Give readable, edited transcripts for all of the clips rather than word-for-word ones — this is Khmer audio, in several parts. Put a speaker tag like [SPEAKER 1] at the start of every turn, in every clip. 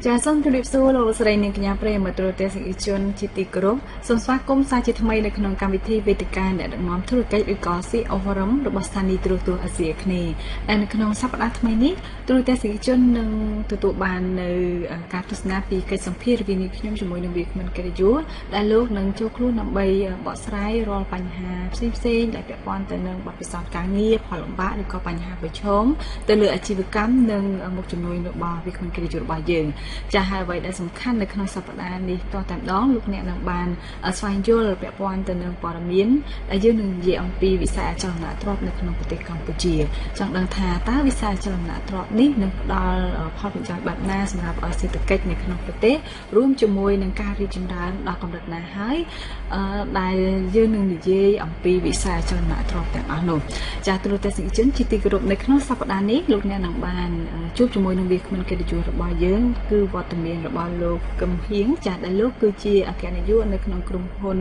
[SPEAKER 1] ចាសសូមជម្រាបសួរលោកស្រីនាងកញ្ញាប្រិយមិត្តទស្សនិកជនជាទីគោរពសូមស្វាគមន៍សាជាថ្មីនៅក្នុងកម្មវិធីវេទិកាអ្នកដឹកនាំធុរកិច្ចឬក៏ C-Forum របស់ស្ថានីយ៍ទូរទស្សន៍អាស៊ីអាគ្នេយ៍ដែលនៅក្នុងសប្តាហ៍ថ្មីនេះទូរទស្សនិកជននឹងទទួលបាននៅការទស្សនាពីកិច្ចសម្ភាសន៍រវាងខ្ញុំជាមួយនឹងវាគ្មិនកិត្តិយសដែលលោកនឹងចូលខ្លួនដើម្បីបកស្រាយរាល់បញ្ហាផ្សេងៗដែលពាក់ព័ន្ធទៅនឹងបទពិសោធន៍ការងារផលលំបាកឬក៏បញ្ហាប្រឈមទៅលើអាជីវកម្មនិងមុខជំនួញរបស់វាគ្មិនកិត្តិយសរបស់យើងចាស់ហើយអ្វីដែលសំខាន់នៅក្នុងសប្តាហ៍នេះតតែម្ដងលោកអ្នកនឹងបានស្វែងយល់ពាក់ព័ន្ធទៅនឹងព័ត៌មានដែលយើងនឹងនិយាយអំពីវិស័យអចលនទ្រព្យនៅក្នុងប្រទេសកម្ពុជាចង់ដឹងថាតើវិស័យអចលនទ្រព្យនេះនឹងផ្ដល់ផលប្រយោជន៍បែបណាសម្រាប់សេដ្ឋកិច្ចនៅក្នុងប្រទេសរួមជាមួយនឹងការរីកចម្រើនដល់កម្រិតណាហើយដែលយើងនឹងនិយាយអំពីវិស័យអចលនទ្រព្យទាំងអស់នោះចាស់ទូរទស្សនិកជនជាទីគោរពនៅក្នុងសប្តាហ៍នេះលោកអ្នកនឹងបានជួបជាមួយនឹងវាគ្មិនកិត្តិយសរបស់យើងគឺវត្តមានរបស់លោកកឹមហៀងចាស់ដែលលោកគឺជាអគ្គនាយកនៅក្នុងក្រុមហ៊ុន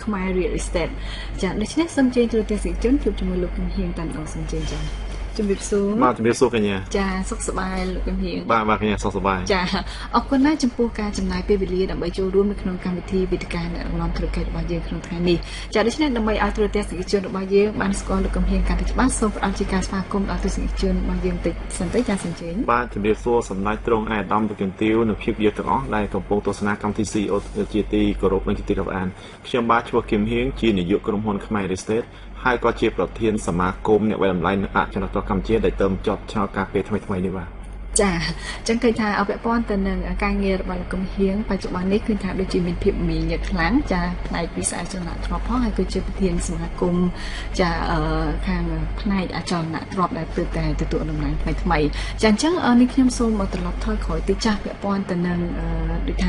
[SPEAKER 1] ខ្មែរ Real Estate ចាស់ដូច្នេះសូមជើញទូរទស្សនិកជនជួបជាមួយលោកកឹមហៀងតាមដងសូមជើញចា៎ជំរាបសួរ
[SPEAKER 2] បាទជំរាបសួរកញ្ញា
[SPEAKER 1] ចាសុខសប្បាយលោកកឹមហៀង
[SPEAKER 2] បាទកញ្ញាសុខសប្បាយច
[SPEAKER 1] ាអរគុណណាស់ចំពោះការចំណាយពេលវេលាដើម្បីចូលរួមនៅក្នុងកម្មវិធីវេទិកាអ្នកដឹកនាំធុរកិច្ចរបស់យើងក្នុងថ្ងៃនេះចាដូច្នេះដើម្បីឲ្យទូរទស្សនិកជនរបស់យើងបានស្គាល់លោកកឹមហៀងកាន់តែច្បាស់សូមផ្ដល់ជាការស្វាគមន៍ដល់ទស្សនិកជនរបស់យើងតិចសិនទៅចាសូមជើញប
[SPEAKER 2] ាទជំរាបសួរសម្ដេចទ្រង់ឯកឧត្តមប្រគទាវនិងភាពយើងទាំងអស់ដែលកំពុងទស្សនាកម្មវិធី CEO ជាទីគោរពនិងជាទីរាប់អានខ្ញុំបាទឈ្មោះគឹមហៀងជានាយកក្រុមហ៊ុនខ្មែរ Real Estateហើយក៏ជាប្រធានសមាគមអ្នកវិលតម្លៃអចលនទ្រព្យកម្ពុជាដែលទៅចប់ឆ្នោតការពេលថ្មីនេះបាទ
[SPEAKER 1] ចាអញ្ចឹងឃើញថាអពាក់ព័ន្ធទៅនឹងការងាររបស់លោកកឹមហៀងបច្ចុប្បន្ននេះឃើញថាដូចជាមានភាពមមាញឹកខ្លាំងចាផ្នែកវិស័យអចលនទ្រព្យផងហើយគឺជាប្រធានសមាគមចាខាងផ្នែកអចលនទ្រព្យដែលទើបតែទទួលតំណែងថ្មីចាអញ្ចឹងនេះខ្ញុំសូមត្រឡប់ថយក្រោយទៅចាស់ពាក់ព័ន្ធទៅនឹងដូចថ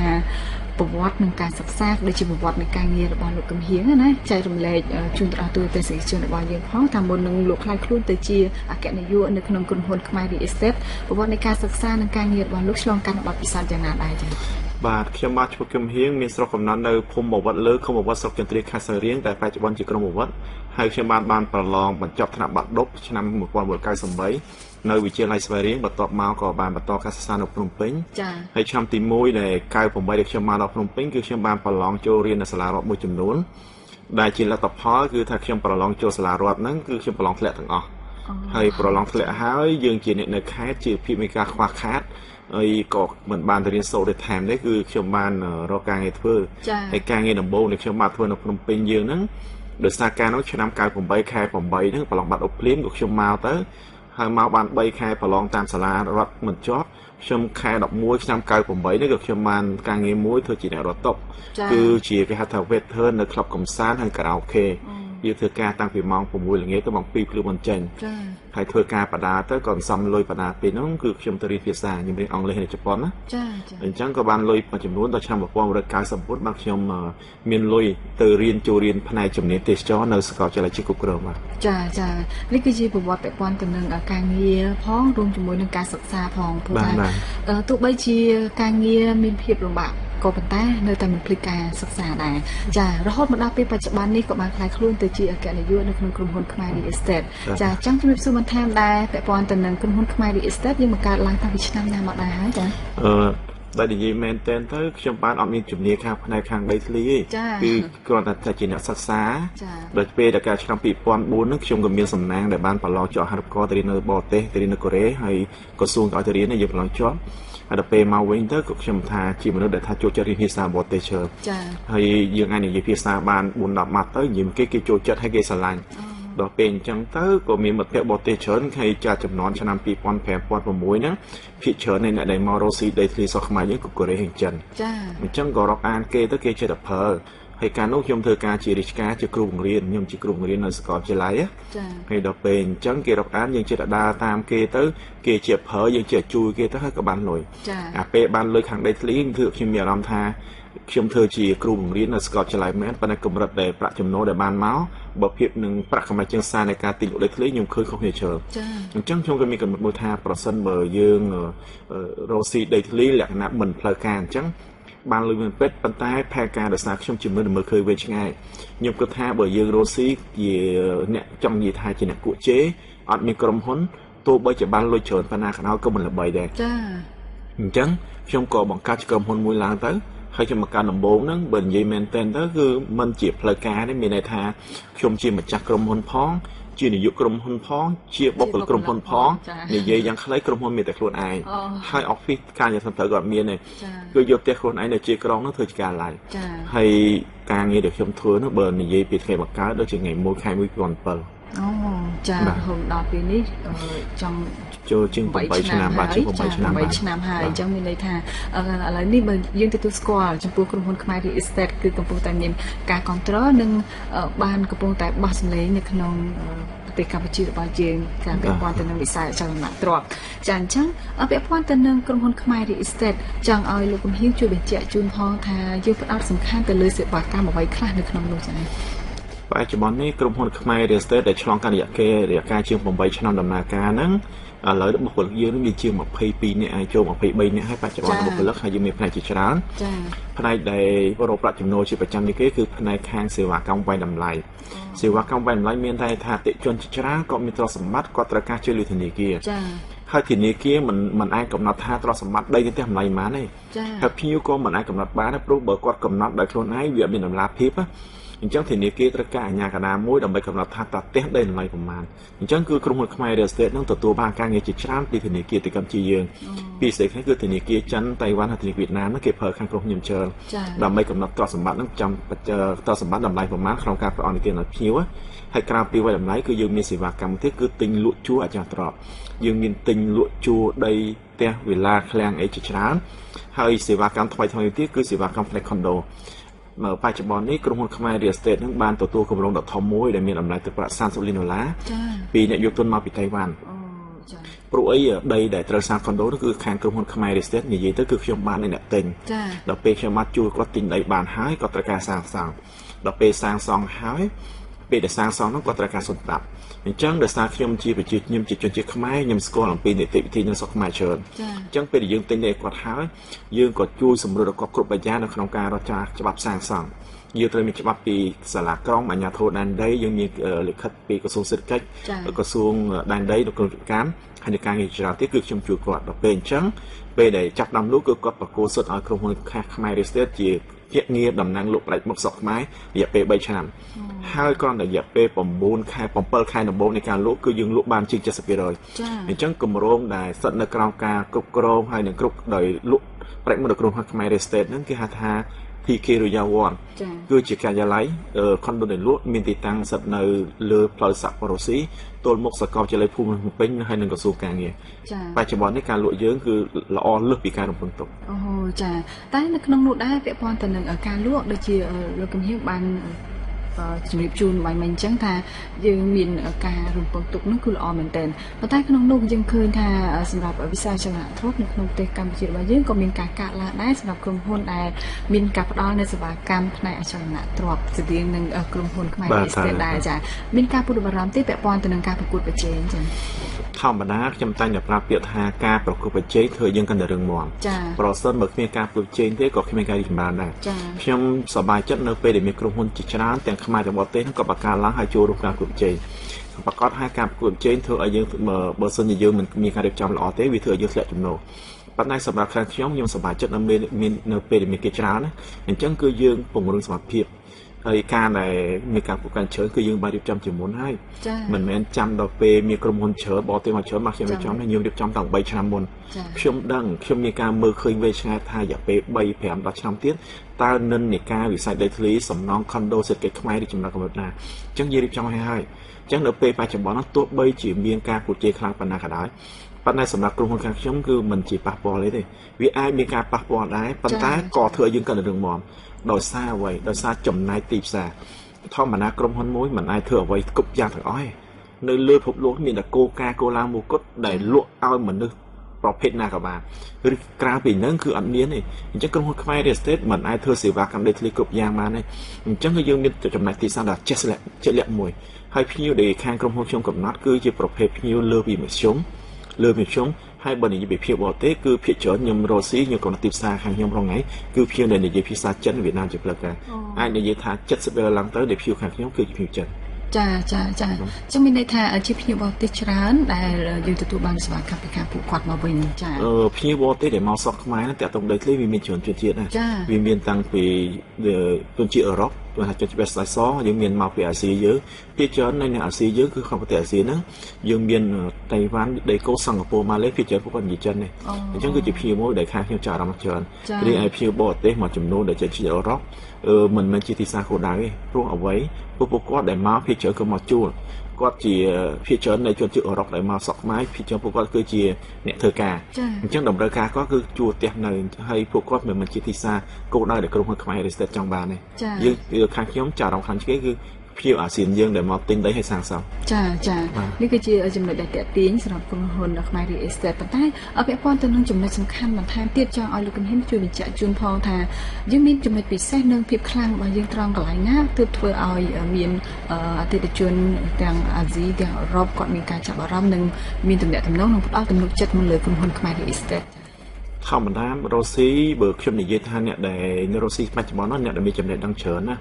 [SPEAKER 1] ាប្រវត្តិនិងការសិក្សាដូចជាប្រវត្តិនៃការងាររបស់លោកកឹមហៀងណាចែករំលែកជូនដល់ទូរទស្សនិកជនរបស់យើងផងថាមុននឹងលោកខ្លាយខ្លួនទៅជាអគ្គនាយកនៅក្នុងក្រុមហ៊ុនខ្មែរ Real Estate ប្រវត្តិនៃការសិក្សានិងការងាររបស់លោកឆ្លងកាត់បទពិសោធន៍យ៉ាងណាដែរចា៎
[SPEAKER 2] បាទខ្ញុំបាទឈ្មោះកឹមហៀងមានស្រុកកំណើតនៅភូមិបវត្តលើឃុំបវត្តស្រុកចន្ទ្រាខេត្តសៀមរាបតែបច្ចុប្បន្នជាក្រុងបវត្តហើយខ្ញុំបានប្រឡងបញ្ចប់ថ្នាក់បាក់ឌុបឆ្នាំ1998នៅវិទ្យាល័យស្វាយរៀងបន្ទាប់មកក៏បានបន្តការសិក្សានៅភ្នំពេញច
[SPEAKER 1] ា៎
[SPEAKER 2] ហើយឆ្នាំទី1ដែល98ដែលខ្ញុំមកដល់ភ្នំពេញគឺខ្ញុំបានប្រឡងចូលរៀននៅសាលារដ្ឋមួយចំនួនដែលជាលទ្ធផលគឺថាខ្ញុំប្រឡងចូលសាលារដ្ឋហ្នឹងគឺខ្ញុំប្រឡងធ្លាក់ទាំងអស់ហើយប្រឡងធ្លាក់ហើយយើងជាអ្នកនៅខេត្តជាភាពនៃការខ្វះខាតហើយក៏មិនបានទៅរៀនសូត្រថែមទេគឺខ្ញុំបានរកការងារធ្វើហើយការងារដំបូងដែលខ្ញុំបានធ្វើនៅភ្នំពេញយើងហ្នឹងដោយសារការនោះឆ្នាំ98ខែ8ហ្នឹងប្រឡងបាត់អុកភ្លាមក៏ខ្ញុំមកទៅហើយមកបាន3ខែប្រឡងតាមសាលារដ្ឋមិនជាប់ខ្ញុំខែ11ឆ្នាំ98នេះក៏ខ្ញុំបានការងារមួយធ្វើជាអ្នករត់តុគឺជាគេហៅថា waiter នៅក្លឹបកំសាន្តហើយខារ៉ាអូខេយើងធ្វើការតាំងពីម៉ោង6ល្ងាចទៅម៉ោង2ព្រឹកបញ្ចេញហើយធ្វើការបដាទៅក៏សំលុយបដាពេលហ្នឹងគឺខ្ញុំទៅរៀនភាសាខ្ញុំរៀនអង់គ្លេសនៅជប៉ុនណាអញ្ចឹងក៏បានលុយមួយចំនួនដល់ឆ្នាំ1999បានខ្ញុំមានលុយទៅចូលរៀនផ្នែកជំនាញទេសចរនៅសាកលវិទ្យាល័យជាគ្រប់គ្រងបាទ
[SPEAKER 1] ចានេះគឺជាប្រវត្តិពាក់ព័ន្ធទៅនឹងការងារផងរួមជាមួយនឹងការសិក្សាផងព្រោះថាទោះបីជាការងារមានភាពលំបាកក៏ប៉ុន្តែនៅតែមិនភ្លេចការសិក្សាដែរចារហូតមកដល់ពេលបច្ចុប្បន្ននេះក៏បានខ្លាយខ្លួនទៅជាអគ្គនាយកនៅក្នុងក្រុមហ៊ុនខ្មែរ Real Estate ចាចង់ជំរាបសួរបន្ថែមដែរពាក់ព័ន្ធទៅនឹងក្រុមហ៊ុនខ្មែរ Real Estate យើងបង្កើតឡើងតាំងពីឆ្នាំណាមកដែរហើយចាដ
[SPEAKER 2] ែលនិយាយមែនតែនទៅខ្ញុំបានអត់មានជំនាញខាងផ្នែកខាងដីធ្លីទេគឺគ្រាន់តែជាអ្នកសិក្សាដល់ពេលដល់ការឆ្នាំ2004នោះខ្ញុំក៏មានសំណាងដែលបានប្រឡងជាប់អាហារូបករណ៍ទៅរៀននៅបរទេសទៅរៀននៅកូរ៉េហើយក៏សួរឲ្យទៅរៀនយើងប្រឡងជាប់ហើយដល់ពេលមកវិញទៅក៏ខ្ញុំថាជាមនុស្សដែលថាចូលចិត្តរៀនភាសាបរទេសច្រើនហើយយើងអាចនិយាយភាសាបាន4-10ម៉ាត់ទៅនិយាយគេចូលចិត្តហើយគេស្រឡាញ់ដល់ពេលអញ្ចឹងទៅក៏មានមិត្តភ័ក្តិបរទេសច្រើនហើយចាចំនួនឆ្នាំ2005-2006ហ្នឹងភាគច្រើននៃអ្នកដែលមករកស៊ីដីធ្លីសោះខ្មែរយើងក៏កូរ៉េហើយចិនអញ្ចឹងក៏រាប់អានគេទៅគេចេះតែប្រើហើយកាលនោះខ្ញុំធ្វើការជារាជការជាគ្រូបង្រៀនខ្ញុំជាគ្រូបង្រៀននៅសាកលវិទ្យាល័យហើយដល់ពេលអញ្ចឹងគេរាប់អានយើងចេះតែដើរតាមគេទៅគេជាប្រើយើងចេះជួយគេទៅហើយក៏បានលុយអាពេលបានលុយខាងដីធ្លីគឺខ្ញុំមានអារម្មណ៍ថាខ្ញុំធ្វើជាគ្រូបង្រៀននៅសាកលវិទ្យាល័យមែនប៉ុន្តែកម្រិតដែលប្រាក់ចំណូលដែលបានមកបើភាពនឹងប្រាក់កម្រិតជាងសារនៃការទិញដីធ្លីខ្ញុំឃើញខុសគ្នាច្រើនអញ្ចឹងខ្ញុំក៏មានកំណត់មួយថាប្រសិនបើយើងរកស៊ីដីធ្លីលក្ខណៈមិនផ្លូវការអញ្ចឹងបានលុយមិនពេតប៉ុន្តែផែការដោយសារខ្ញុំជាមនុស្សមើលឃើញវែងឆ្ងាយខ្ញុំគិតថាបើយើងរកស៊ីជាអ្នកចង់និយាយថាជាអ្នកគួចជេរអត់មានក្រុមហ៊ុនទោះបីជាបានលុយច្រើនប៉ុណ្ណាក៏ដោយក៏មិនល្បីដែរច អញ្ចឹងខ្ញុំក៏បង្កើតក្រុមហ៊ុនមួយឡើងទៅហើយខ្ញុំមកកាន់ដំបូងហ្នឹងបើនិយាយមែនតើគឺมันជាផ្លូវការទេមានន័យថាខ្ញុំជាម្ចាស់ក្រុមហ៊ុនផងជានាយកក្រុមហ៊ុនផងជាបុគ្គលិកក្រុមហ៊ុនផងនិយាយយ៉ាងខ្លីក្រុមហ៊ុនមានតែខ្លួនឯងហើយ office ការងារសំទៅក៏អត់មានទេគឺយកផ្ទះខ្លួនឯងនៅជាក្រុងនោះធ្វើជាការឡាយហើយការងារដែលខ្ញុំធ្វើនោះបើនិយាយពីថ្ងៃបង្កើតដូចជាថ្ងៃ1ខែ1 2007
[SPEAKER 1] អូចារហូតដល់ពេលនេះចង់
[SPEAKER 2] ចូលជាង8ឆ្នាំបាទជាង8
[SPEAKER 1] ឆ្នាំហើយអញ្ចឹងមានន័យថាឥឡូវនេះបើយើងទទួលស្គាល់ចំពោះក្រុមហ៊ុនខ្មែរ Real Estate គឺកំពុងតែមានការគ្រប់គ្រងនិងបានកំពុងតែបោះសម្លេងនៅក្នុងប្រទេសកម្ពុជារបស់យើងការពាក់ព័ន្ធទៅនឹងវិស័យអចលនទ្រព្យចាអញ្ចឹងពាក់ព័ន្ធទៅនឹងក្រុមហ៊ុនខ្មែរ Real Estate ចង់ឲ្យលោកកំហៀងជួយបញ្ជាក់ជូនផងថាយើងផ្ដោតសំខាន់ទៅលើសេវាកម្មអ្វីខ្លះនៅក្នុងនោះចា៎
[SPEAKER 2] បច្ចុប្បន្ននេះក្រុមហ៊ុនខ្មែរ Real Estate ដែលឆ្លងកាត់រយៈកាលជាង8ឆ្នាំដំណើរការហ្នឹងឥឡូវបុគ្គលិកយើងមានជាង22នាក់ហើយចូល23នាក់ហើយបច្ចុប្បន្នបុគ្គលិកហើយយើងមានផ្នែកជាច្រើនចា៎ផ្នែកដែលរកប្រាក់ចំណូលជាប្រចាំនេះគេគឺផ្នែកខាងសេវាកម្មវាយតម្លៃសេវាកម្មវាយតម្លៃមានតែថាតិជនជាច្រើនគាត់មានទ្រព្យសម្បត្តិគាត់ត្រូវការជួយលុយធនាគារចា៎ហើយធនាគារមិនអាចកំណត់ថាទ្រព្យសម្បត្តិដីទៅផ្ទះតម្លៃប៉ុន្មានទេហើយភ្ញៀវក៏មិនអាចកំណត់បានដែរព្រោះបើគាត់កំណត់ដោយខ្លួនឯងវាអត់មានតម្លាភាពណាអញ្ចឹងធនាគារត្រូវការអាជ្ញាកណ្ដាលមួយដើម្បីកំណត់ថាតើផ្ទះដីតម្លៃប៉ុន្មានអញ្ចឹងគឺក្រុមហ៊ុនខ្មែរ Real Estate នឹងទទួលបានការងារជាច្រើនពីធនាគារទៅកម្ពុជាយើងពីផ្សេងៗគឺធនាគារចិនតៃវ៉ាន់ហើយធនាគារវៀតណាមនោះគេប្រើខាងក្រុមខ្ញុំច្រើនដើម្បីកំណត់ទ្រព្យសម្បត្តិនឹងចំទ្រព្យសម្បត្តិតម្លៃប៉ុន្មានក្នុងការផ្ដល់នីតិឲ្យភ្ញៀវហើយក្រៅពីវាយតម្លៃគឺយើងមានសេវាកម្មទៀតគឺទិញលក់ជួលអចលនទ្រព្យយើងមានទិញលក់ជួលដីផ្ទះវិឡាឃ្លាំងអីជាច្រើនហើយសេវាកម្មថ្មីទៀតគឺសេវាកម្មផ្នែកខុនដូបច្ចុប្បន្ននេះក្រុមហ៊ុនខ្មែរ Real Estate នឹងបានទទួលគម្រោងដ៏ធំមួយដែលមានតម្លៃទឹកប្រាក់$30 លានពីអ្នកយកទុនមកពីតៃវ៉ាន់ព្រោះអីដីដែលត្រូវសាងខុនដូនោះគឺខាងក្រុមហ៊ុនខ្មែរ Real Estate និយាយទៅគឺខ្ញុំបានអ្នកទិញដល់ពេលខ្ញុំបានជួយគាត់ទិញដីបានហើយគាត់ត្រូវការសាងសង់ដល់ពេលសាងសង់ហើយពេលដែលសាងសង់នោះគាត់ត្រូវការសុនប្រាក់អញ្ចឹងដោយសារខ្ញុំជាប្រជាខ្ញុំជាជនជាតិខ្មែរខ្ញុំស្គាល់អំពីនីតិវិធីនៅស្រុកខ្មែរច្រើនអញ្ចឹងពេលដែលយើងទិញដីគាត់ហើយយើងក៏ជួយសម្រួលដល់គាត់គ្រប់បែបយ៉ាងនៅក្នុងការរចនាច្បាប់សាងសង់យើងត្រូវមានច្បាប់ពីសាលាក្រុងអាជ្ញាធរដែនដីយើងមានលិខិតពីក្រសួងសេដ្ឋកិច្ចក្រសួងដែនដីនិងក្រសួងកម្មហើយការងារច្រើនទៀតគឺខ្ញុំជួយគាត់ដល់ពេលអញ្ចឹងពេលដែលចាប់ដំណូវគឺគាត់ប្រគល់សិទ្ធឲ្យក្រុមហ៊ុនខ្មែរ Real Estate ជាភ្នាក់ងារតំណាងលោកផ្ដាច់មុខស្រុកខ្មែររយៈពេល3ឆ្នាំហើយគ្រាន់តែរយៈពេល9ខែ7ខែដំបូងនៃការលក់គឺយើងលក់បានជាង 70% អញ្ចឹងគម្រោងដែលស្ថិតនៅក្រោមការគ្រប់គ្រងហើយនឹងគ្រប់ដោយលក់ផ្ដាច់មុខនៅក្រុមហ៊ុនខ្មែរ Real Estate ហ្នឹងគេហៅថា PK Royal One គឺជាការិយាល័យខុនដូដែលលក់មានទីតាំងស្ថិតនៅលើផ្លូវសាក់ប៉ូរ៉ូស៊ីទល់មុខសាកលវិទ្យាល័យភូមិភ្នំពេញហើយនឹងក្រសួងការងារបច្ចុប្បន្ននេះការលក់យើងគឺល្អលើសពីការរំពឹងទុក
[SPEAKER 1] អូចាតែនៅក្នុងនោះដែរពាក់ព័ន្ធទៅនឹងការលក់ដូចជាលោកកំហៀងបានជំរាបជូនបាយមិញអញ្ចឹងថាយើងមានការរំពឹងទុកនោះគឺល្អមែនទែនប៉ុន្តែក្នុងនោះយើងឃើញថាសម្រាប់វិស័យអចលនទ្រព្យនៅក្នុងប្រទេសកម្ពុជារបស់យើងក៏មានការកាត់ឡើងដែរសម្រាប់ក្រុមហ៊ុនដែលមានការផ្ដល់នូវសេវាកម្មផ្នែកអចលនទ្រព្យស្តៀងនឹងក្រុមហ៊ុនខ្មែរ Real Estate ដែរចាមានការពុតបារម្ភទេពាក់ព័ន្ធទៅនឹងការប្រកួតប្រជែងចាធ
[SPEAKER 2] ម្មតាខ្ញុំតែងតែប្រាប់ពាក្យថាការប្រកួតប្រជែងធ្វើយើងកាន់តែរឹងមាំប្រសិនបើគ្មានការប្រកួតប្រជែងទេក៏គ្មានការរីកចម្រើនដែរខ្ញុំសប្បាយចិត្តនៅពេលដែលមានក្រុមហ៊ុនជាច្រើនទាំងខ្មែរទាំងបរទេសក៏បង្កើតឡើងហើយចូលរួមការប្រកួតប្រជែងប្រកាសថាការប្រកួតប្រជែងធ្វើឲ្យយើងបើសិនជាយើងមិនមានការរៀបចំល្អទេវាធ្វើឲ្យយើងធ្លាក់ចំណូលប៉ុន្តែសម្រាប់ខាងខ្ញុំសប្បាយចិត្តមាននៅពេលដែលមានគេច្រើនណាអញ្ចឹងគឺយើងពង្រឹងសមត្ថភាពហើយការដែលមានការប្រកាន់ច្រើនគឺយើងបានរៀបចំជាមុនហើយមិនមែនចាំដល់ពេលមានក្រុមហ៊ុនច្រើនបរទេសមកច្រើនមកខ្ញុំរៀបចំនេះយើងរៀបចំតាំង3ឆ្នាំមុនខ្ញុំដឹងខ្ញុំមានការមើលឃើញវែងឆ្ងាយថារយៈពេល3 5 10ឆ្នាំទៀតតើនិន្នាការវិស័យដីធ្លីសំណង់ខុនដូសេដ្ឋកិច្ចខ្មែររីកចម្រើនកម្រិតណាអញ្ចឹងយើងរៀបចំហើយអញ្ចឹងនៅពេលបច្ចុប្បន្នទោះបីជាមានការប្រជែងខ្លាំងប៉ុណ្ណាក៏ដោយប៉ុន្តែសម្រាប់ក្រុមហ៊ុនខាងខ្ញុំគឺមិនជាប៉ះពាល់ទេវាអាចមានការប៉ះពាល់ដែរប៉ុន្តែក៏ធ្វើឲ្យយើងកាន់តែរឹងមាំដោយសារអ្វីដោយសារចំណាយទីផ្សារធម្មតាក្រុមហ៊ុនមួយមិនអាចធ្វើអ្វីគ្រប់យ៉ាងទាំងអស់នៅលើពិភពលោកមានតែគោលការណ៍គោលឡើងមួយគត់ដែលលក់ឲ្យមនុស្សប្រភេទណាក៏បានឬក្រៅពីហ្នឹងគឺអត់មានទេអញ្ចឹងក្រុមហ៊ុនខ្មែរ Real Estate មិនអាចធ្វើសេវាកម្មដីធ្លីគ្រប់យ៉ាងបានទេអញ្ចឹងគឺយើងមានចំណាយទីផ្សារដ៏ជាក់លាក់មួយហើយភ្ញៀវដែលខាងក្រុមហ៊ុនខ្ញុំកំណត់គឺជាប្រភេទភ្ញៀវលើពីមធ្យមហើយបើនិយាយពីភាគបរទេសគឺភាគច្រើនខ្ញុំរកស៊ីខ្ញុំកំណត់ទីផ្សារខាងខ្ញុំរងថ្ងៃគឺភ្ញៀវដែលនិយាយភាសាចិនវៀតណាមជាផ្លូវការអាចនិយាយថា70%ឡើងទៅដែលភ្ញៀវខាងខ្ញុំគឺជាភ្ញៀវចិន
[SPEAKER 1] ចាចឹងមានន័យថាជាភ្ញៀវបរទេសច្រើនដែលយើងទទួលបានសេវាកម្មពីខាងពួកគាត់មកវិញចា
[SPEAKER 2] ភ្ញៀវបរទេសដែលមកស្រុកខ្មែរហ្នឹងតាក់ទងដីធ្លីវាមានច្រើនជនជាតិណាវាមានតាំងពីជនជាតិអឺរ៉ុបគឺថាជនជាតិស្ដាយសយើងមានមកពីអាស៊ីយើងភាគច្រើននៅអាស៊ីយើងគឺក្នុងប្រទេសអាស៊ីហ្នឹងយើងមានតៃវ៉ាន់ដីកូសិង្ហបុរីម៉ាឡេភាគច្រើនពួកគាត់និយាយចិននេះអញ្ចឹងគឺជាភ្ញៀវមួយដែលខាងខ្ញុំចាប់អារម្មណ៍ច្រើនរីឯភ្ញៀវបរទេសមកចំនួនដែលជាជាតិអឺរ៉ុបមិនមែនជាទីផ្សារគោលដៅទេព្រោះអ្វីពួកគាត់ដែលមកភាគច្រើនគឺមកជួលគាត់ជាភាគច្រើននៃជនជាតិអឺរ៉ុបដែលមកស្រុកខ្មែរភាគច្រើនពួកគាត់គឺជាអ្នកធ្វើការអញ្ចឹងតម្រូវការគាត់គឺជួលផ្ទះនៅហើយពួកគាត់មិនមែនជាទីផ្សារគោលដៅដែលក្រុមហ៊ុនខ្មែរ Real Estate ចង់បានទេយើងខាងខ្ញុំចាប់អារម្មណ៍ខាងគេគឺភ្ញៀវអាស៊ានយើងដែលមកទិញដីឲ្យសាងសង់
[SPEAKER 1] ចានេះគឺជាចំណុចដែលតាក់ទាញសម្រាប់ក្រុមហ៊ុនខ្មែរ Real Estate ប៉ុន្តែពាក់ព័ន្ធទៅនឹងចំណុចសំខាន់បន្ថែមទៀតចង់ឲ្យលោកកំហិនជួយបញ្ជាក់ជូនផងថាយើងមានចំណុចពិសេសនិងភាពខ្លាំងរបស់យើងត្រង់កន្លែងណាទើបធ្វើឲ្យមានអតិថិជនទាំងអាស៊ីទាំងអឺរ៉ុបគាត់មានការចាប់អារម្មណ៍និងមានទំនាក់ទំនងនិងផ្ដល់ទំនុកចិត្តមកលើក្រុមហ៊ុនខ្មែរ Real Estate
[SPEAKER 2] ធម្មតារ៉ូស៊ីបើខ្ញុំនិយាយថាអ្នកដែលរ៉ូស៊ីបច្ចុប្បន្នអ្នកដែលមានចំណេះដឹងច្រើនណា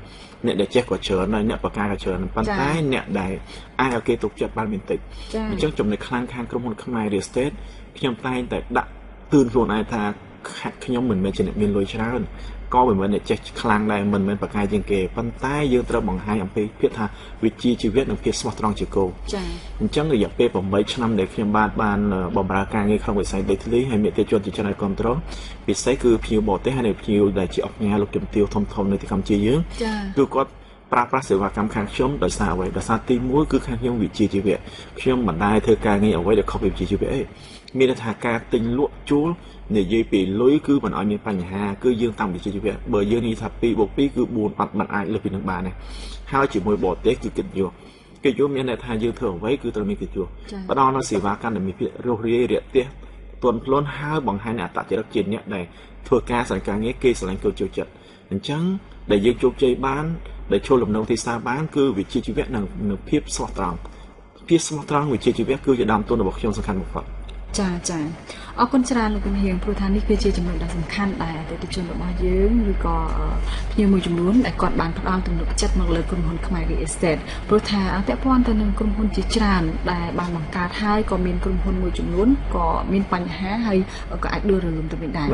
[SPEAKER 2] អ្នកដែលចេះក៏ច្រើនហើយអ្នកបកកាក៏ច្រើនប៉ុន្តែអ្នកដែលអាចឲ្យគេទុកចិត្តបានមានតិចអញ្ចឹងចំណុចខ្លាំងខាងក្រុមហ៊ុនខ្មែរ Real Estate ខ្ញុំតែងតែដាក់ទឿនខ្លួនឯងថាខ្ញុំមិនមែនជាអ្នកមានលុយច្រើនក៏មិនមែនអ្នកចេះខ្លាំងដែរមិនមែនបកកាជាងគេប៉ុន្តែយើងត្រូវបង្ហាញអំពីភាពថាវិជ្ជាជីវៈនិងភាពស្មោះត្រង់ជាគោលអញ្ចឹងរយៈពេល8ឆ្នាំដែលខ្ញុំបានបម្រើការងារក្នុងវិស័យដីធ្លីហើយមានទេជនជាច្រើនគ្រប់គ្រងពិសេសគឺភ្ញៀវបរទេសហើយភ្ញៀវដែលជាអង្គការលោកជំទាវធំនៅទីកម្ពុជាយើងគឺគាត់ប្រើប្រាស់សេវាកម្មខាងខ្ញុំដោយសារអ្វីដោយសារទី1គឺខាងខ្ញុំវិជ្ជាជីវៈខ្ញុំមិនដែលធ្វើការងារអ្វីដែលខុសពីវិជ្ជាជីវៈទេមានន័យថាការទិញលក់ជួលនិយាយពីលុយគឺមិនឲ្យមានបញ្ហាគឺយើងតាមវិជ្ជាជីវៈបើយើងនិយាយថា2+2គឺ4អត់មិនអាចលើសពីនឹងបានទេហើយជាមួយបរទេសគឺគិតយកមានន័យថាយើងធ្វើអ្វីគឺត្រូវមានកិត្តិយសផ្ដល់នូវសេវាកម្មដែលមានភាពរស់រាយរាក់ទាក់ទន់ភ្លន់ហើយបង្ហាញអត្តចរិតជាអ្នកដែលធ្វើការស្រឡាញ់ការងារគេស្រឡាញ់ចូលចិត្តអញ្ចឹងដែលយើងជោគជ័យបានដែលចូលលំនៅទីផ្សារបានគឺវិជ្ជាជីវៈនិងភាពស្មោះត្រង់វិជ្ជាជីវៈគឺជាដើមទុនរបស់ខ្ញុំសំខាន់បំផុត
[SPEAKER 1] ចាអរគុណច្រើនលោកជំនាញព្រោះថានេះគឺជាចំណុចដ៏សំខាន់ដែលអតិថិជនរបស់យើងឬក៏ភ្ញៀវមួយចំនួនដែលគាត់បានផ្ដល់ទំនុកចិត្តមកលើក្រុមហ៊ុនខ្មែរ Real Estate ព្រោះថាពាក់ព័ន្ធទៅនឹងក្រុមហ៊ុនជាច្រើនដែលបានបង្កើតហើយក៏មានក្រុមហ៊ុនមួយចំនួនក៏មានបញ្ហាហើយក៏អាចដួលរលំទៅវិញដែរ